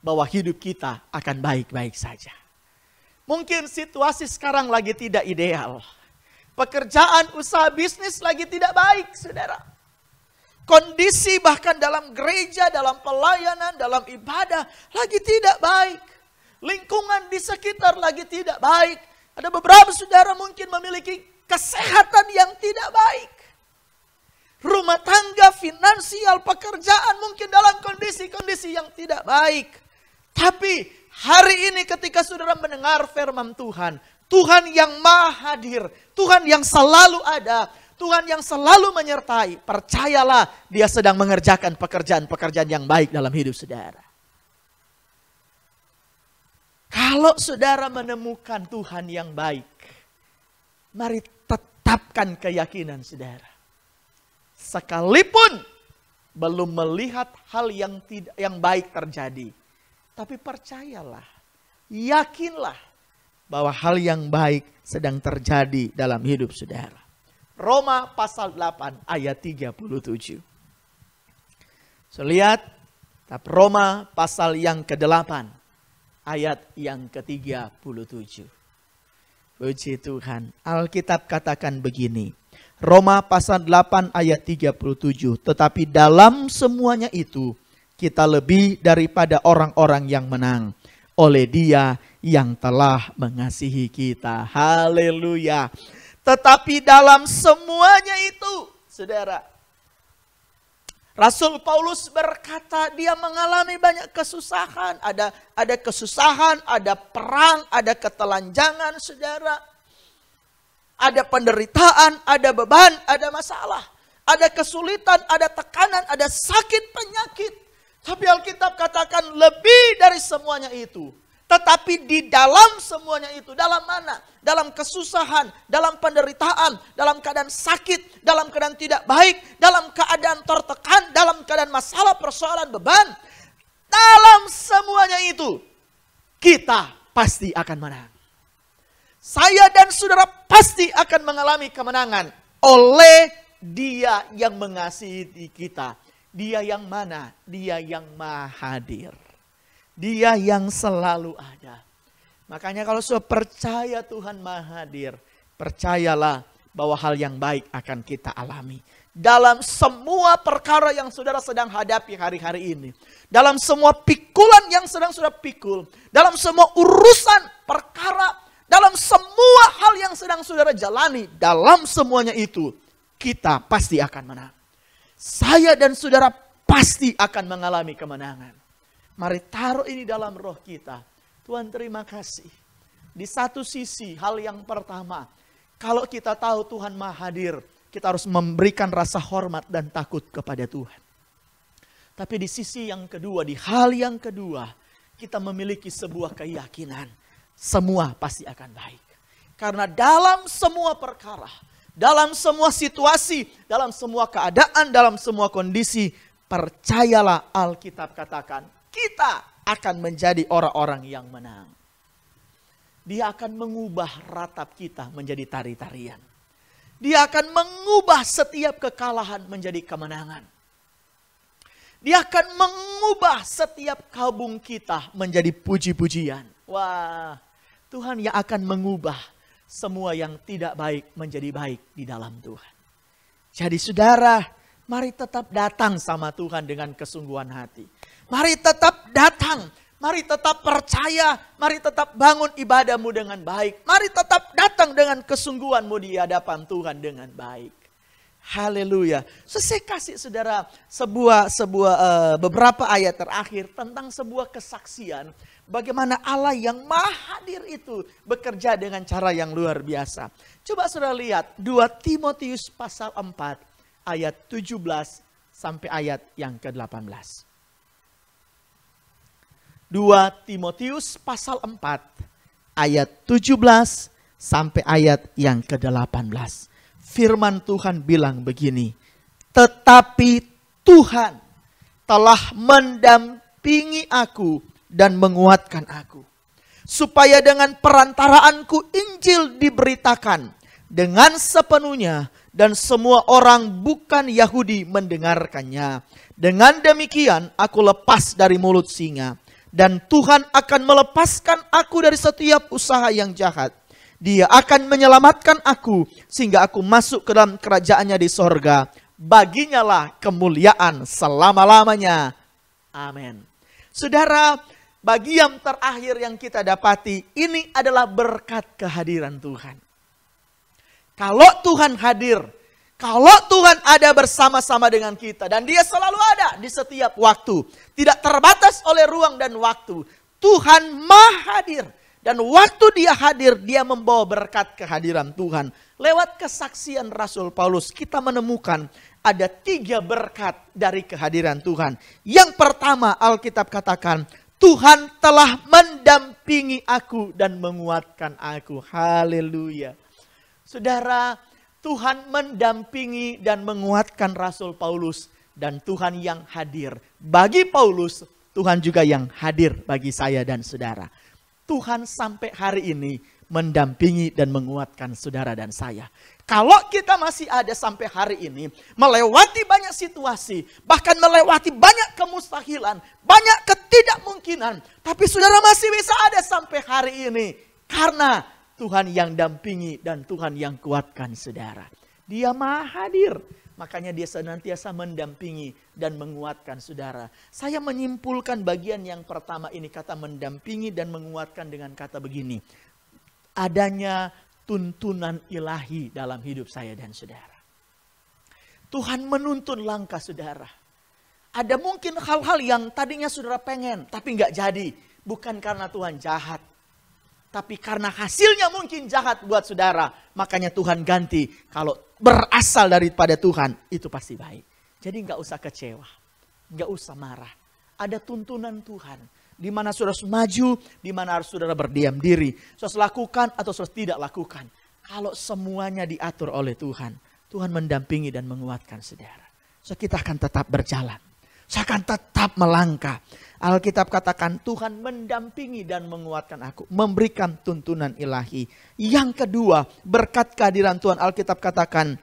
bahwa hidup kita akan baik-baik saja. Mungkin situasi sekarang lagi tidak ideal. Pekerjaan, usaha, bisnis lagi tidak baik, saudara. Kondisi bahkan dalam gereja, dalam pelayanan, dalam ibadah lagi tidak baik. Lingkungan di sekitar lagi tidak baik. Ada beberapa saudara mungkin memiliki kesehatan yang tidak baik. Rumah tangga, finansial, pekerjaan mungkin dalam kondisi-kondisi yang tidak baik. Tapi hari ini ketika saudara mendengar firman Tuhan, Tuhan yang Maha Hadir, Tuhan yang selalu ada, Tuhan yang selalu menyertai, percayalah Dia sedang mengerjakan pekerjaan-pekerjaan yang baik dalam hidup saudara. Kalau saudara menemukan Tuhan yang baik, mari tetapkan keyakinan saudara. Sekalipun belum melihat hal yang baik terjadi, tapi percayalah, yakinlah bahwa hal yang baik sedang terjadi dalam hidup saudara. Roma pasal 8 ayat 37. So lihat, Roma pasal yang ke-8. Ayat yang ke-37. Puji Tuhan. Alkitab katakan begini. Roma pasal 8 ayat 37. Tetapi dalam semuanya itu kita lebih daripada orang-orang yang menang. Oleh Dia yang telah mengasihi kita. Haleluya. Tetapi dalam semuanya itu, saudara, Rasul Paulus berkata dia mengalami banyak kesusahan. Ada kesusahan, ada perang, ada ketelanjangan, saudara. Ada penderitaan, ada beban, ada masalah. Ada kesulitan, ada tekanan, ada sakit, penyakit. Tapi Alkitab katakan lebih dari semuanya itu. Tetapi di dalam semuanya itu, dalam mana? Dalam kesusahan, dalam penderitaan, dalam keadaan sakit, dalam keadaan tidak baik, dalam keadaan tertekan, dalam keadaan masalah, persoalan, beban. Dalam semuanya itu, kita pasti akan menang. Saya dan saudara pasti akan mengalami kemenangan oleh Dia yang mengasihi kita. Dia yang mana? Dia yang Maha Hadir. Dia yang selalu ada. Makanya kalau saudara percaya Tuhan Maha Hadir, percayalah bahwa hal yang baik akan kita alami. Dalam semua perkara yang saudara sedang hadapi hari-hari ini. Dalam semua pikulan yang sedang saudara pikul. Dalam semua urusan perkara. Dalam semua hal yang sedang saudara jalani. Dalam semuanya itu, kita pasti akan menang. Saya dan saudara pasti akan mengalami kemenangan. Mari taruh ini dalam roh kita. Tuhan terima kasih. Di satu sisi hal yang pertama. Kalau kita tahu Tuhan Maha Hadir. Kita harus memberikan rasa hormat dan takut kepada Tuhan. Tapi di sisi yang kedua, di hal yang kedua. kita memiliki sebuah keyakinan, semua pasti akan baik. Karena dalam semua perkara, dalam semua situasi, dalam semua keadaan, dalam semua kondisi, percayalah Alkitab katakan, kita akan menjadi orang-orang yang menang. Dia akan mengubah ratap kita menjadi tari-tarian. Dia akan mengubah setiap kekalahan menjadi kemenangan. Dia akan mengubah setiap kabung kita menjadi puji-pujian. Wah, Tuhan yang akan mengubah semua yang tidak baik menjadi baik di dalam Tuhan. Jadi saudara, mari tetap datang sama Tuhan dengan kesungguhan hati. Mari tetap datang, mari tetap percaya, mari tetap bangun ibadahmu dengan baik. Mari tetap datang dengan kesungguhanmu di hadapan Tuhan dengan baik. Haleluya. Saya kasih saudara beberapa ayat terakhir tentang sebuah kesaksian. Bagaimana Allah yang maha hadir itu bekerja dengan cara yang luar biasa. Coba saudara lihat 2 Timotius pasal 4 ayat 17 sampai ayat yang ke-18. 2 Timotius pasal 4 ayat 17 sampai ayat yang ke-18. Firman Tuhan bilang begini, tetapi Tuhan telah mendampingi aku dan menguatkan aku, supaya dengan perantaraanku Injil diberitakan dengan sepenuhnya dan semua orang bukan Yahudi mendengarkannya. Dengan demikian aku lepas dari mulut singa, dan Tuhan akan melepaskan aku dari setiap usaha yang jahat. Dia akan menyelamatkan aku sehingga aku masuk ke dalam kerajaannya di sorga. Baginya lah kemuliaan selama-lamanya. Amin. Saudara, bagi yang terakhir yang kita dapati, ini adalah berkat kehadiran Tuhan. Kalau Tuhan hadir, kalau Tuhan ada bersama-sama dengan kita, dan Dia selalu ada di setiap waktu, tidak terbatas oleh ruang dan waktu, Tuhan maha hadir. Dan waktu Dia hadir, Dia membawa berkat kehadiran Tuhan. Lewat kesaksian Rasul Paulus, kita menemukan ada 3 berkat dari kehadiran Tuhan. Yang pertama, Alkitab katakan, Tuhan telah mendampingi aku dan menguatkan aku. Haleluya. Saudara, Tuhan mendampingi dan menguatkan Rasul Paulus. Dan Tuhan yang hadir. Bagi Paulus, Tuhan juga yang hadir bagi saya dan saudara. Tuhan sampai hari ini mendampingi dan menguatkan saudara dan saya. Kalau kita masih ada sampai hari ini, melewati banyak situasi, bahkan melewati banyak kemustahilan, banyak ketidakmungkinan, tapi saudara masih bisa ada sampai hari ini. Karena Tuhan yang dampingi dan Tuhan yang kuatkan saudara. Dia maha hadir. Makanya Dia senantiasa mendampingi dan menguatkan saudara. Saya menyimpulkan bagian yang pertama ini, kata mendampingi dan menguatkan dengan kata begini. Adanya tuntunan ilahi dalam hidup saya dan saudara. Tuhan menuntun langkah saudara. Ada mungkin hal-hal yang tadinya saudara pengen tapi nggak jadi. Bukan karena Tuhan jahat. Tapi karena hasilnya mungkin jahat buat saudara. Makanya Tuhan ganti. Kalau berasal daripada Tuhan, itu pasti baik. Jadi nggak usah kecewa. Nggak usah marah. Ada tuntunan Tuhan. Di mana saudara harus maju, di mana harus saudara berdiam diri. Saudara lakukan atau saudara tidak lakukan. Kalau semuanya diatur oleh Tuhan, Tuhan mendampingi dan menguatkan saudara. So kita akan tetap berjalan. Saya akan tetap melangkah. Alkitab katakan Tuhan mendampingi dan menguatkan aku. Memberikan tuntunan ilahi. Yang kedua, berkat kehadiran Tuhan, Alkitab katakan,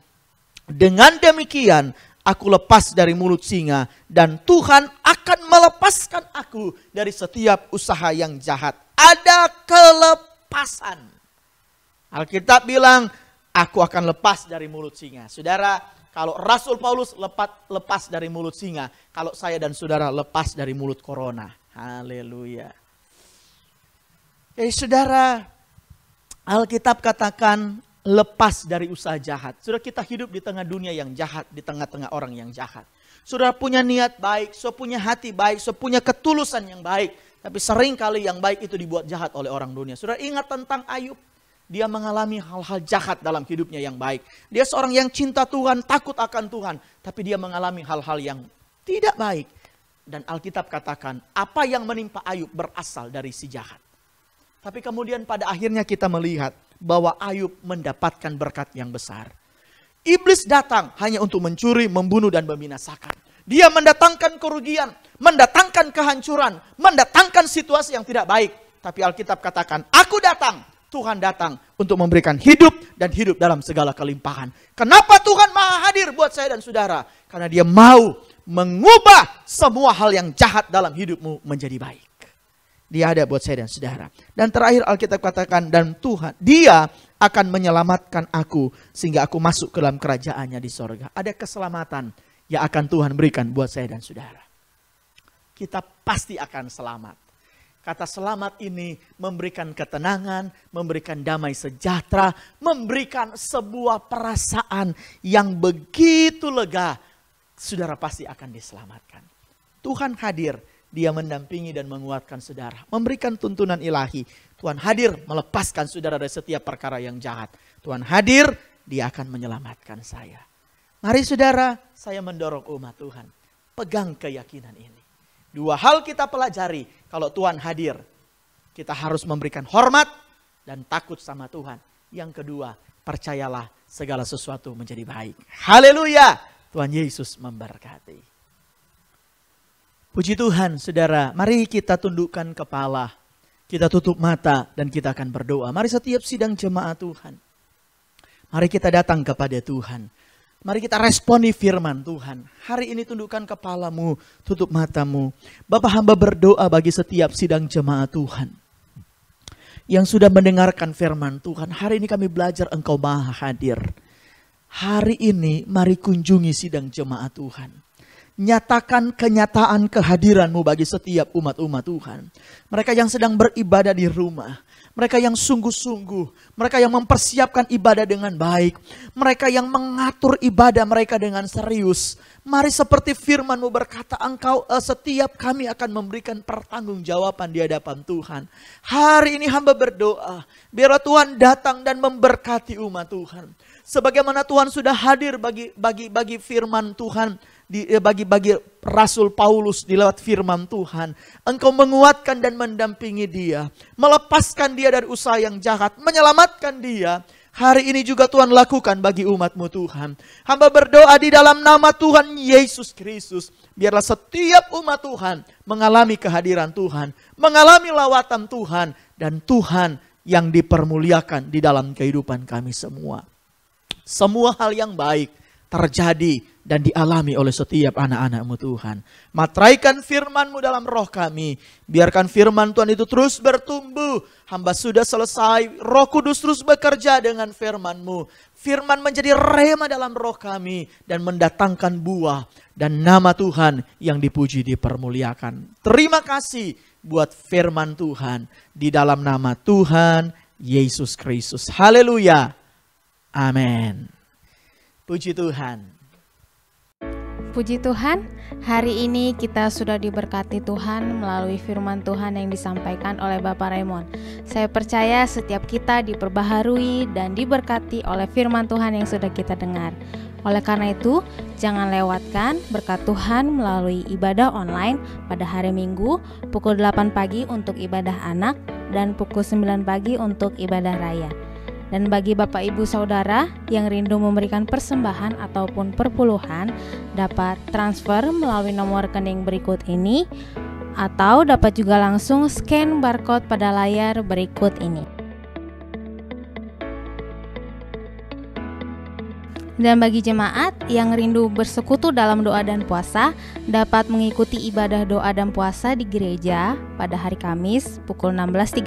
dengan demikian aku lepas dari mulut singa. Dan Tuhan akan melepaskan aku dari setiap usaha yang jahat. Ada kelepasan. Alkitab bilang, aku akan lepas dari mulut singa. Saudara, kalau Rasul Paulus lepas dari mulut singa. Kalau saya dan saudara lepas dari mulut corona. Haleluya. Jadi saudara, Alkitab katakan lepas dari usaha jahat. Saudara, kita hidup di tengah dunia yang jahat. Di tengah-tengah orang yang jahat. Saudara punya niat baik, saudara punya hati baik, saudara punya ketulusan yang baik. Tapi seringkali yang baik itu dibuat jahat oleh orang dunia. Saudara ingat tentang Ayub. Dia mengalami hal-hal jahat dalam hidupnya yang baik. Dia seorang yang cinta Tuhan, takut akan Tuhan. Tapi dia mengalami hal-hal yang tidak baik. Dan Alkitab katakan apa yang menimpa Ayub berasal dari si jahat. Tapi kemudian pada akhirnya kita melihat bahwa Ayub mendapatkan berkat yang besar. Iblis datang hanya untuk mencuri, membunuh dan membinasakan. Dia mendatangkan kerugian, mendatangkan kehancuran, mendatangkan situasi yang tidak baik. Tapi Alkitab katakan, aku datang, Tuhan datang untuk memberikan hidup dan hidup dalam segala kelimpahan. Kenapa Tuhan maha hadir buat saya dan saudara? Karena dia mau mengubah semua hal yang jahat dalam hidupmu menjadi baik. Dia ada buat saya dan saudara. Dan terakhir Alkitab katakan, dan Tuhan, dia akan menyelamatkan aku sehingga aku masuk ke dalam kerajaannya di sorga. Ada keselamatan yang akan Tuhan berikan buat saya dan saudara. Kita pasti akan selamat. Kata selamat ini memberikan ketenangan, memberikan damai sejahtera, memberikan sebuah perasaan yang begitu lega. Saudara pasti akan diselamatkan. Tuhan hadir, dia mendampingi dan menguatkan saudara. Memberikan tuntunan ilahi. Tuhan hadir melepaskan saudara dari setiap perkara yang jahat. Tuhan hadir, dia akan menyelamatkan saya. Mari saudara, saya mendorong umat Tuhan. Pegang keyakinan ini. Dua hal kita pelajari, kalau Tuhan hadir, kita harus memberikan hormat dan takut sama Tuhan. Yang kedua, percayalah segala sesuatu menjadi baik. Haleluya, Tuhan Yesus memberkati. Puji Tuhan, saudara, mari kita tundukkan kepala, kita tutup mata dan kita akan berdoa. Mari setiap sidang jemaat Tuhan, mari kita datang kepada Tuhan. Mari kita responi firman Tuhan. Hari ini tundukkan kepalamu, tutup matamu. Bapak hamba berdoa bagi setiap sidang jemaat Tuhan yang sudah mendengarkan firman Tuhan. Hari ini kami belajar Engkau maha hadir. Hari ini mari kunjungi sidang jemaat Tuhan. Nyatakan kenyataan kehadiran-Mu bagi setiap umat-umat Tuhan. Mereka yang sedang beribadah di rumah. Mereka yang sungguh-sungguh, mereka yang mempersiapkan ibadah dengan baik, mereka yang mengatur ibadah mereka dengan serius. Mari seperti firman-Mu berkata, Engkau setiap kami akan memberikan pertanggungjawaban di hadapan Tuhan. Hari ini hamba berdoa, biarlah Tuhan datang dan memberkati umat Tuhan. Sebagaimana Tuhan sudah hadir bagi firman Tuhan, bagi Rasul Paulus di lewat firman Tuhan. Engkau menguatkan dan mendampingi dia. Melepaskan dia dari usaha yang jahat. Menyelamatkan dia. Hari ini juga Tuhan lakukan bagi umat-Mu Tuhan. Hamba berdoa di dalam nama Tuhan Yesus Kristus. Biarlah setiap umat Tuhan mengalami kehadiran Tuhan. Mengalami lawatan Tuhan. Dan Tuhan yang dipermuliakan di dalam kehidupan kami semua. Semua hal yang baik terjadi dan dialami oleh setiap anak-anak-Mu Tuhan. Matraikan firman-Mu dalam roh kami. Biarkan firman Tuhan itu terus bertumbuh. Hamba sudah selesai. Roh Kudus terus bekerja dengan firman-Mu. Firman menjadi rema dalam roh kami. Dan mendatangkan buah. Dan nama Tuhan yang dipuji dipermuliakan. Terima kasih buat firman Tuhan. Di dalam nama Tuhan Yesus Kristus. Haleluya. Amin. Puji Tuhan. Puji Tuhan, hari ini kita sudah diberkati Tuhan melalui firman Tuhan yang disampaikan oleh Bapak Raymond. Saya percaya setiap kita diperbaharui dan diberkati oleh firman Tuhan yang sudah kita dengar. Oleh karena itu, jangan lewatkan berkat Tuhan melalui ibadah online pada hari Minggu pukul 8 pagi untuk ibadah anak dan pukul 9 pagi untuk ibadah raya. Dan bagi Bapak Ibu Saudara yang rindu memberikan persembahan ataupun perpuluhan, dapat transfer melalui nomor rekening berikut ini, atau dapat juga langsung scan barcode pada layar berikut ini. Dan bagi jemaat yang rindu bersekutu dalam doa dan puasa, dapat mengikuti ibadah doa dan puasa di gereja pada hari Kamis pukul 16.30,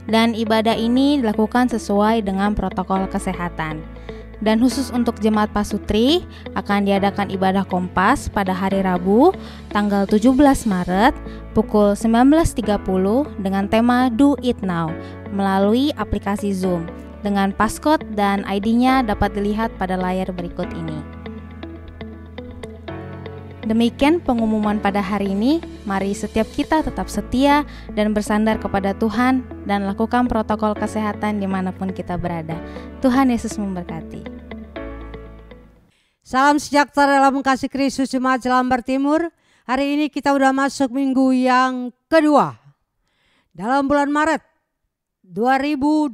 dan ibadah ini dilakukan sesuai dengan protokol kesehatan. Dan khusus untuk jemaat Pasutri, akan diadakan ibadah Kompas pada hari Rabu tanggal 17 Maret pukul 19.30 dengan tema Do It Now melalui aplikasi Zoom. Dengan passcode dan ID-nya dapat dilihat pada layar berikut ini. Demikian pengumuman pada hari ini. Mari setiap kita tetap setia dan bersandar kepada Tuhan dan lakukan protokol kesehatan dimanapun kita berada. Tuhan Yesus memberkati. Salam sejahtera dalam kasih Kristus jemaat Jelambar Timur. Hari ini kita udah masuk minggu yang kedua. Dalam bulan Maret 2021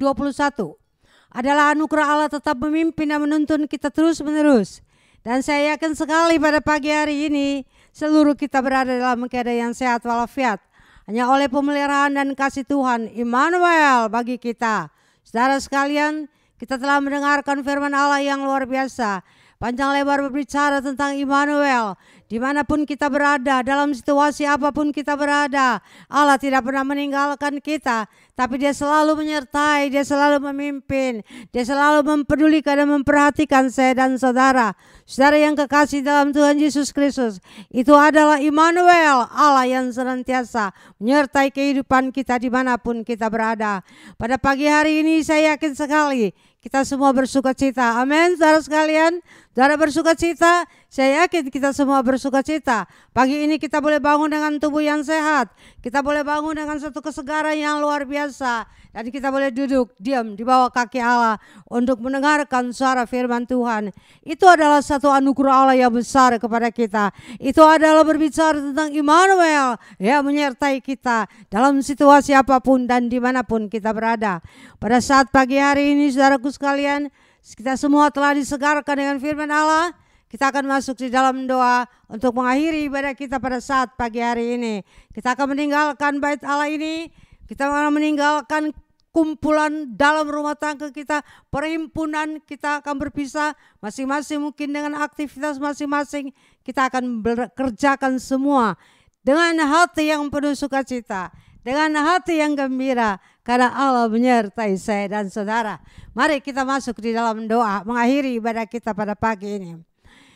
adalah anugerah Allah tetap memimpin dan menuntun kita terus menerus. Dan saya yakin sekali pada pagi hari ini seluruh kita berada dalam keadaan yang sehat walafiat. Hanya oleh pemeliharaan dan kasih Tuhan Immanuel bagi kita. Saudara sekalian, kita telah mendengarkan firman Allah yang luar biasa. Panjang lebar berbicara tentang Immanuel. Dimanapun kita berada, dalam situasi apapun kita berada, Allah tidak pernah meninggalkan kita. Tapi Dia selalu menyertai, Dia selalu memimpin, Dia selalu mempedulikan dan memperhatikan saya dan saudara. Saudara yang kekasih dalam Tuhan Yesus Kristus, itu adalah Immanuel, Allah yang senantiasa menyertai kehidupan kita dimanapun kita berada. Pada pagi hari ini saya yakin sekali kita semua bersuka cita. Amin, saudara sekalian. Saudara bersuka cita, saya yakin kita semua bersuka cita. Pagi ini kita boleh bangun dengan tubuh yang sehat. Kita boleh bangun dengan satu kesegaran yang luar biasa. Dan kita boleh duduk diam di bawah kaki Allah untuk mendengarkan suara firman Tuhan. Itu adalah satu anugerah Allah yang besar kepada kita. Itu adalah berbicara tentang Immanuel yang menyertai kita dalam situasi apapun dan dimanapun kita berada. Pada saat pagi hari ini saudaraku sekalian, kita semua telah disegarkan dengan firman Allah. Kita akan masuk di dalam doa untuk mengakhiri ibadah kita pada saat pagi hari ini. Kita akan meninggalkan bait Allah ini. Kita akan meninggalkan kumpulan dalam rumah tangga kita, perhimpunan. Kita akan berpisah masing-masing mungkin dengan aktivitas masing-masing. Kita akan bekerjakan semua dengan hati yang penuh sukacita, dengan hati yang gembira, karena Allah menyertai saya dan saudara. Mari kita masuk di dalam doa mengakhiri ibadah kita pada pagi ini.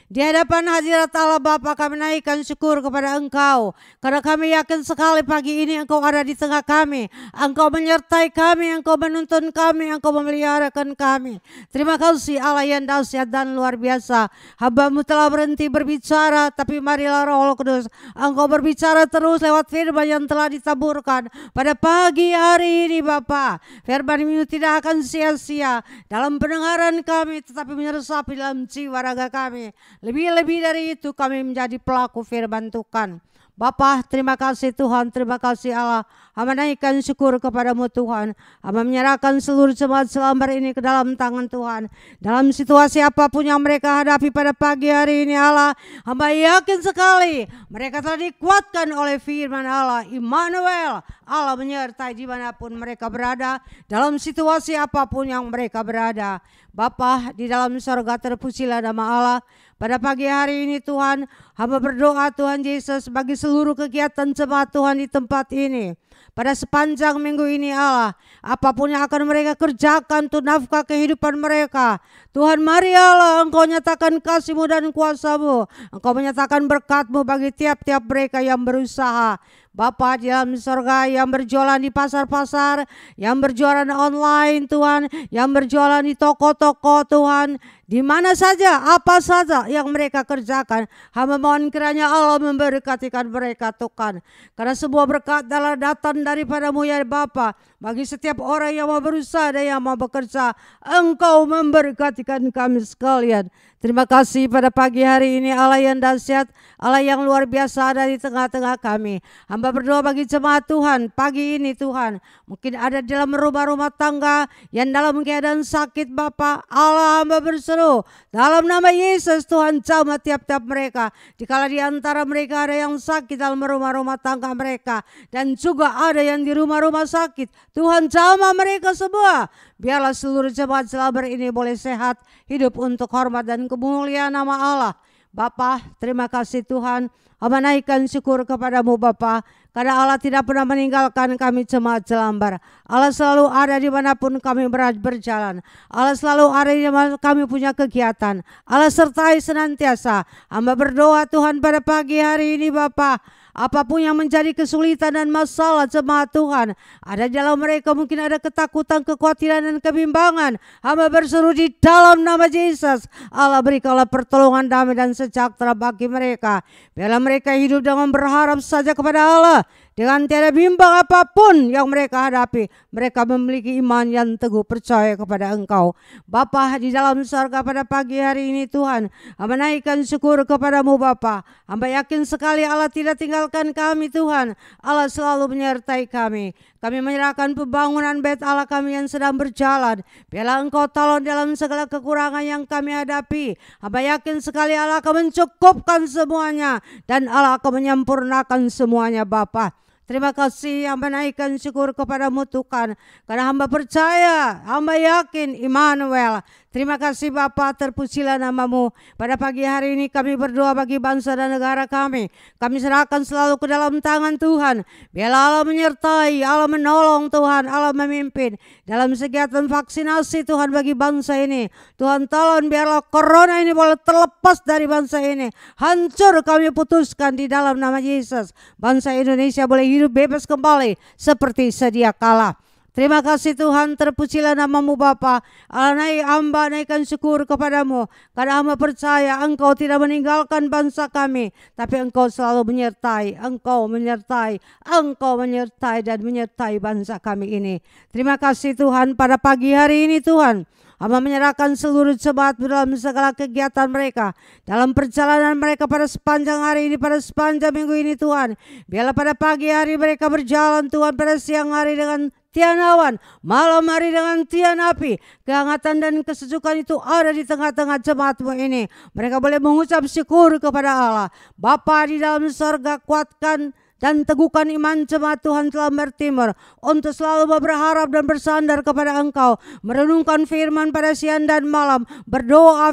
Di hadapan hadirat Allah Bapa, kami naikkan syukur kepada Engkau, karena kami yakin sekali pagi ini Engkau ada di tengah kami. Engkau menyertai kami, Engkau menuntun kami, Engkau memeliharakan kami. Terima kasih Allah yang dahsyat dan luar biasa. Hamba-Mu telah berhenti berbicara, tapi marilah Roh Kudus Engkau berbicara terus lewat firman yang telah ditaburkan pada pagi hari ini Bapa. Firman-Mu tidak akan sia-sia dalam pendengaran kami, tetapi meresapi dalam jiwa raga kami. Lebih-lebih dari itu kami menjadi pelaku firman Tuhan. Bapa, terima kasih Tuhan, terima kasih Allah. Hamba naikkan syukur kepadamu Tuhan. Hamba menyerahkan seluruh jemaat Selambar ini ke dalam tangan Tuhan. Dalam situasi apapun yang mereka hadapi pada pagi hari ini Allah, hamba yakin sekali mereka telah dikuatkan oleh firman Allah. Immanuel, Allah menyertai dimanapun mereka berada, dalam situasi apapun yang mereka berada. Bapa di dalam surga, terpujilah nama Allah. Pada pagi hari ini Tuhan, hamba berdoa Tuhan Yesus bagi seluruh kegiatan jemaat Tuhan di tempat ini. Pada sepanjang minggu ini Allah, apapun yang akan mereka kerjakan untuk nafkah kehidupan mereka, Tuhan mari Allah Engkau nyatakan kasih-Mu dan kuasa-Mu. Engkau menyatakan berkat-Mu bagi tiap-tiap mereka yang berusaha. Bapa di dalam surga, yang berjualan di pasar-pasar, yang berjualan online Tuhan, yang berjualan di toko-toko Tuhan, di mana saja, apa saja yang mereka kerjakan, hamba mohon kiranya Allah memberkatikan mereka Tuhan. Karena sebuah berkat adalah datang daripada-Mu ya Bapa. Bagi setiap orang yang mau berusaha dan yang mau bekerja, Engkau memberkatikan kami sekalian. Terima kasih pada pagi hari ini Allah yang dahsyat, Allah yang luar biasa ada di tengah-tengah kami. Hamba berdoa bagi jemaat Tuhan pagi ini Tuhan. Mungkin ada dalam rumah-rumah tangga yang dalam keadaan sakit Bapa. Allah hamba berseru dalam nama Yesus Tuhan, jamah tiap-tiap mereka. Dikala di antara mereka ada yang sakit dalam rumah-rumah tangga mereka, dan juga ada yang di rumah-rumah sakit, Tuhan jamah mereka semua. Biarlah seluruh jemaat Selambar ini boleh sehat, hidup untuk hormat dan kemuliaan nama Allah. Bapa, terima kasih Tuhan. Hamba naikkan syukur kepadamu Bapa, karena Allah tidak pernah meninggalkan kami jemaat Selambar. Allah selalu ada dimanapun kami berjalan. Allah selalu ada di mana kami punya kegiatan. Allah sertai senantiasa. Hamba berdoa Tuhan pada pagi hari ini Bapa, apapun yang menjadi kesulitan dan masalah jemaat Tuhan, ada di dalam mereka mungkin ada ketakutan, kekhawatiran dan kebimbangan. Hamba berseru di dalam nama Yesus, Allah berikanlah pertolongan damai dan sejahtera bagi mereka. Biarlah mereka hidup dengan berharap saja kepada Allah dengan tiada bimbang apapun yang mereka hadapi, mereka memiliki iman yang teguh percaya kepada Engkau. Bapa di dalam surga, pada pagi hari ini Tuhan, hamba naikkan syukur kepadamu Bapa. Hamba yakin sekali Allah tidak tinggalkan kami Tuhan. Allah selalu menyertai kami. Kami menyerahkan pembangunan bait Allah kami yang sedang berjalan. Biarlah Engkau tolong dalam segala kekurangan yang kami hadapi. Hamba yakin sekali Allah akan mencukupkan semuanya dan Allah akan menyempurnakan semuanya Bapa. Terima kasih, hamba naikkan syukur kepadamu Tuhan. Karena hamba percaya, hamba yakin, Immanuel. Terima kasih Bapa, terpujilah namamu. Pada pagi hari ini kami berdoa bagi bangsa dan negara kami. Kami serahkan selalu ke dalam tangan Tuhan. Biarlah Allah menyertai, Allah menolong Tuhan, Allah memimpin. Dalam kegiatan vaksinasi Tuhan bagi bangsa ini. Tuhan tolong biarlah corona ini boleh terlepas dari bangsa ini. Hancur kami putuskan di dalam nama Yesus. Bangsa Indonesia boleh hidup bebas kembali seperti sedia kala. Terima kasih Tuhan, terpujilah namamu Bapa. Allah hamba naikkan syukur kepadamu. Karena hamba percaya Engkau tidak meninggalkan bangsa kami. Tapi Engkau selalu menyertai, Engkau menyertai, Engkau menyertai dan menyertai bangsa kami ini. Terima kasih Tuhan, pada pagi hari ini Tuhan. Hamba menyerahkan seluruh jemaat dalam segala kegiatan mereka. Dalam perjalanan mereka pada sepanjang hari ini, pada sepanjang minggu ini Tuhan. Biarlah pada pagi hari mereka berjalan Tuhan, pada siang hari dengan tian awan, malam hari dengan tian api. Kehangatan dan kesejukan itu ada di tengah-tengah jemaatmu ini. Mereka boleh mengucap syukur kepada Allah. Bapa di dalam surga, kuatkan dan teguhkan iman jemaat Tuhan Selamat Timur untuk selalu berharap dan bersandar kepada Engkau, merenungkan firman pada siang dan malam, berdoa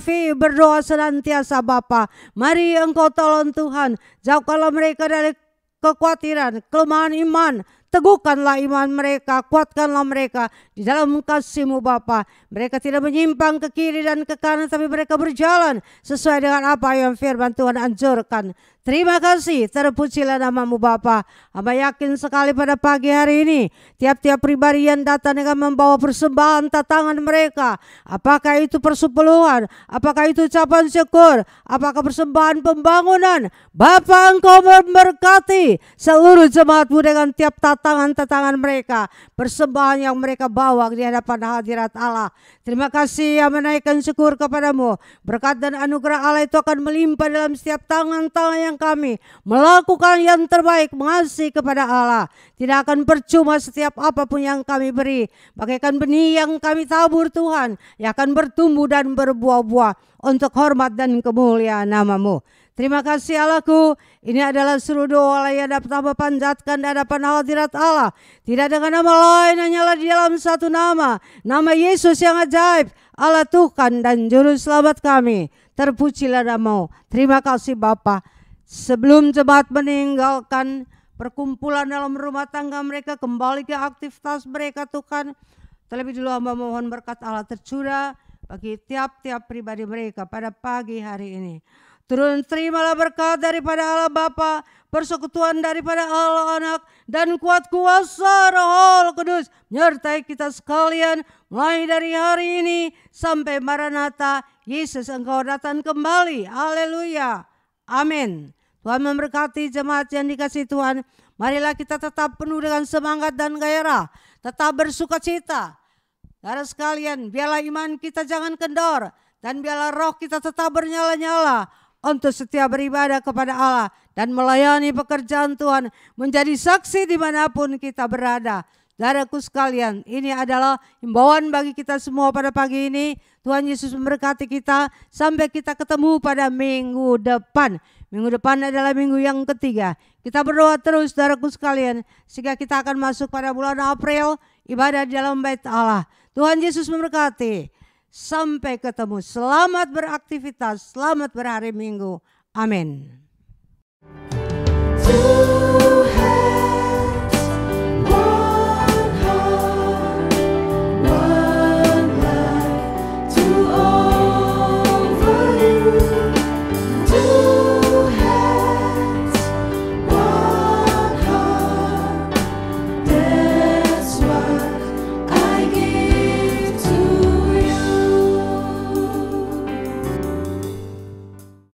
senantiasa Bapa. Mari Engkau tolong Tuhan, jauhkanlah mereka dari kekhawatiran, kelemahan iman. Teguhkanlah iman mereka, kuatkanlah mereka di dalam kasih-Mu Bapa. Mereka tidak menyimpang ke kiri dan ke kanan, tapi mereka berjalan sesuai dengan apa yang firman Tuhan anjurkan. Terima kasih, terpujilah namamu Bapa. Hamba yakin sekali pada pagi hari ini, tiap-tiap pribadi yang datang dengan membawa persembahan tatangan mereka. Apakah itu persepuluhan, apakah itu ucapan syukur, apakah persembahan pembangunan. Bapa, Engkau memberkati seluruh jemaatmu dengan tiap tatangan mereka. Persembahan yang mereka bawa di hadapan hadirat Allah. Terima kasih, yang menaikkan syukur kepadamu. Berkat dan anugerah Allah itu akan melimpah dalam setiap tangan-tangan yang kami melakukan yang terbaik, mengasihi kepada Allah. Tidak akan percuma setiap apapun yang kami beri. Bagaikan benih yang kami tabur Tuhan, yang akan bertumbuh dan berbuah-buah untuk hormat dan kemuliaan namamu. Terima kasih Allahku, ini adalah seluruh doa yang dapat hamba panjatkan di hadapan hadirat Allah. Tidak dengan nama lain, hanyalah di dalam satu nama, nama Yesus yang ajaib, Allah Tuhan dan Juru Selamat kami. Terpujilah namamu. Terima kasih Bapa. Sebelum jemaat meninggalkan perkumpulan dalam rumah tangga mereka, kembali ke aktivitas mereka Tuhan, terlebih dulu hamba mohon berkat Allah tercurah bagi tiap-tiap pribadi mereka pada pagi hari ini. Turun terimalah berkat daripada Allah Bapa, persekutuan daripada Allah Anak, dan kuat kuasa Roh Kudus menyertai kita sekalian mulai dari hari ini sampai Maranatha. Yesus, Engkau datang kembali. Haleluya. Amin. Tuhan memberkati jemaat yang dikasihi Tuhan. Marilah kita tetap penuh dengan semangat dan gairah, tetap bersuka cita. Saudara sekalian, biarlah iman kita jangan kendor, dan biarlah roh kita tetap bernyala-nyala untuk setia beribadah kepada Allah dan melayani pekerjaan Tuhan, menjadi saksi dimanapun kita berada. Saudaraku sekalian, ini adalah himbauan bagi kita semua pada pagi ini. Tuhan Yesus memberkati kita sampai kita ketemu pada minggu depan. Minggu depan adalah minggu yang ketiga. Kita berdoa terus saudaraku sekalian, sehingga kita akan masuk pada bulan April, ibadah di dalam bait Allah. Tuhan Yesus memberkati. Sampai ketemu. Selamat beraktivitas, selamat berhari Minggu. Amin.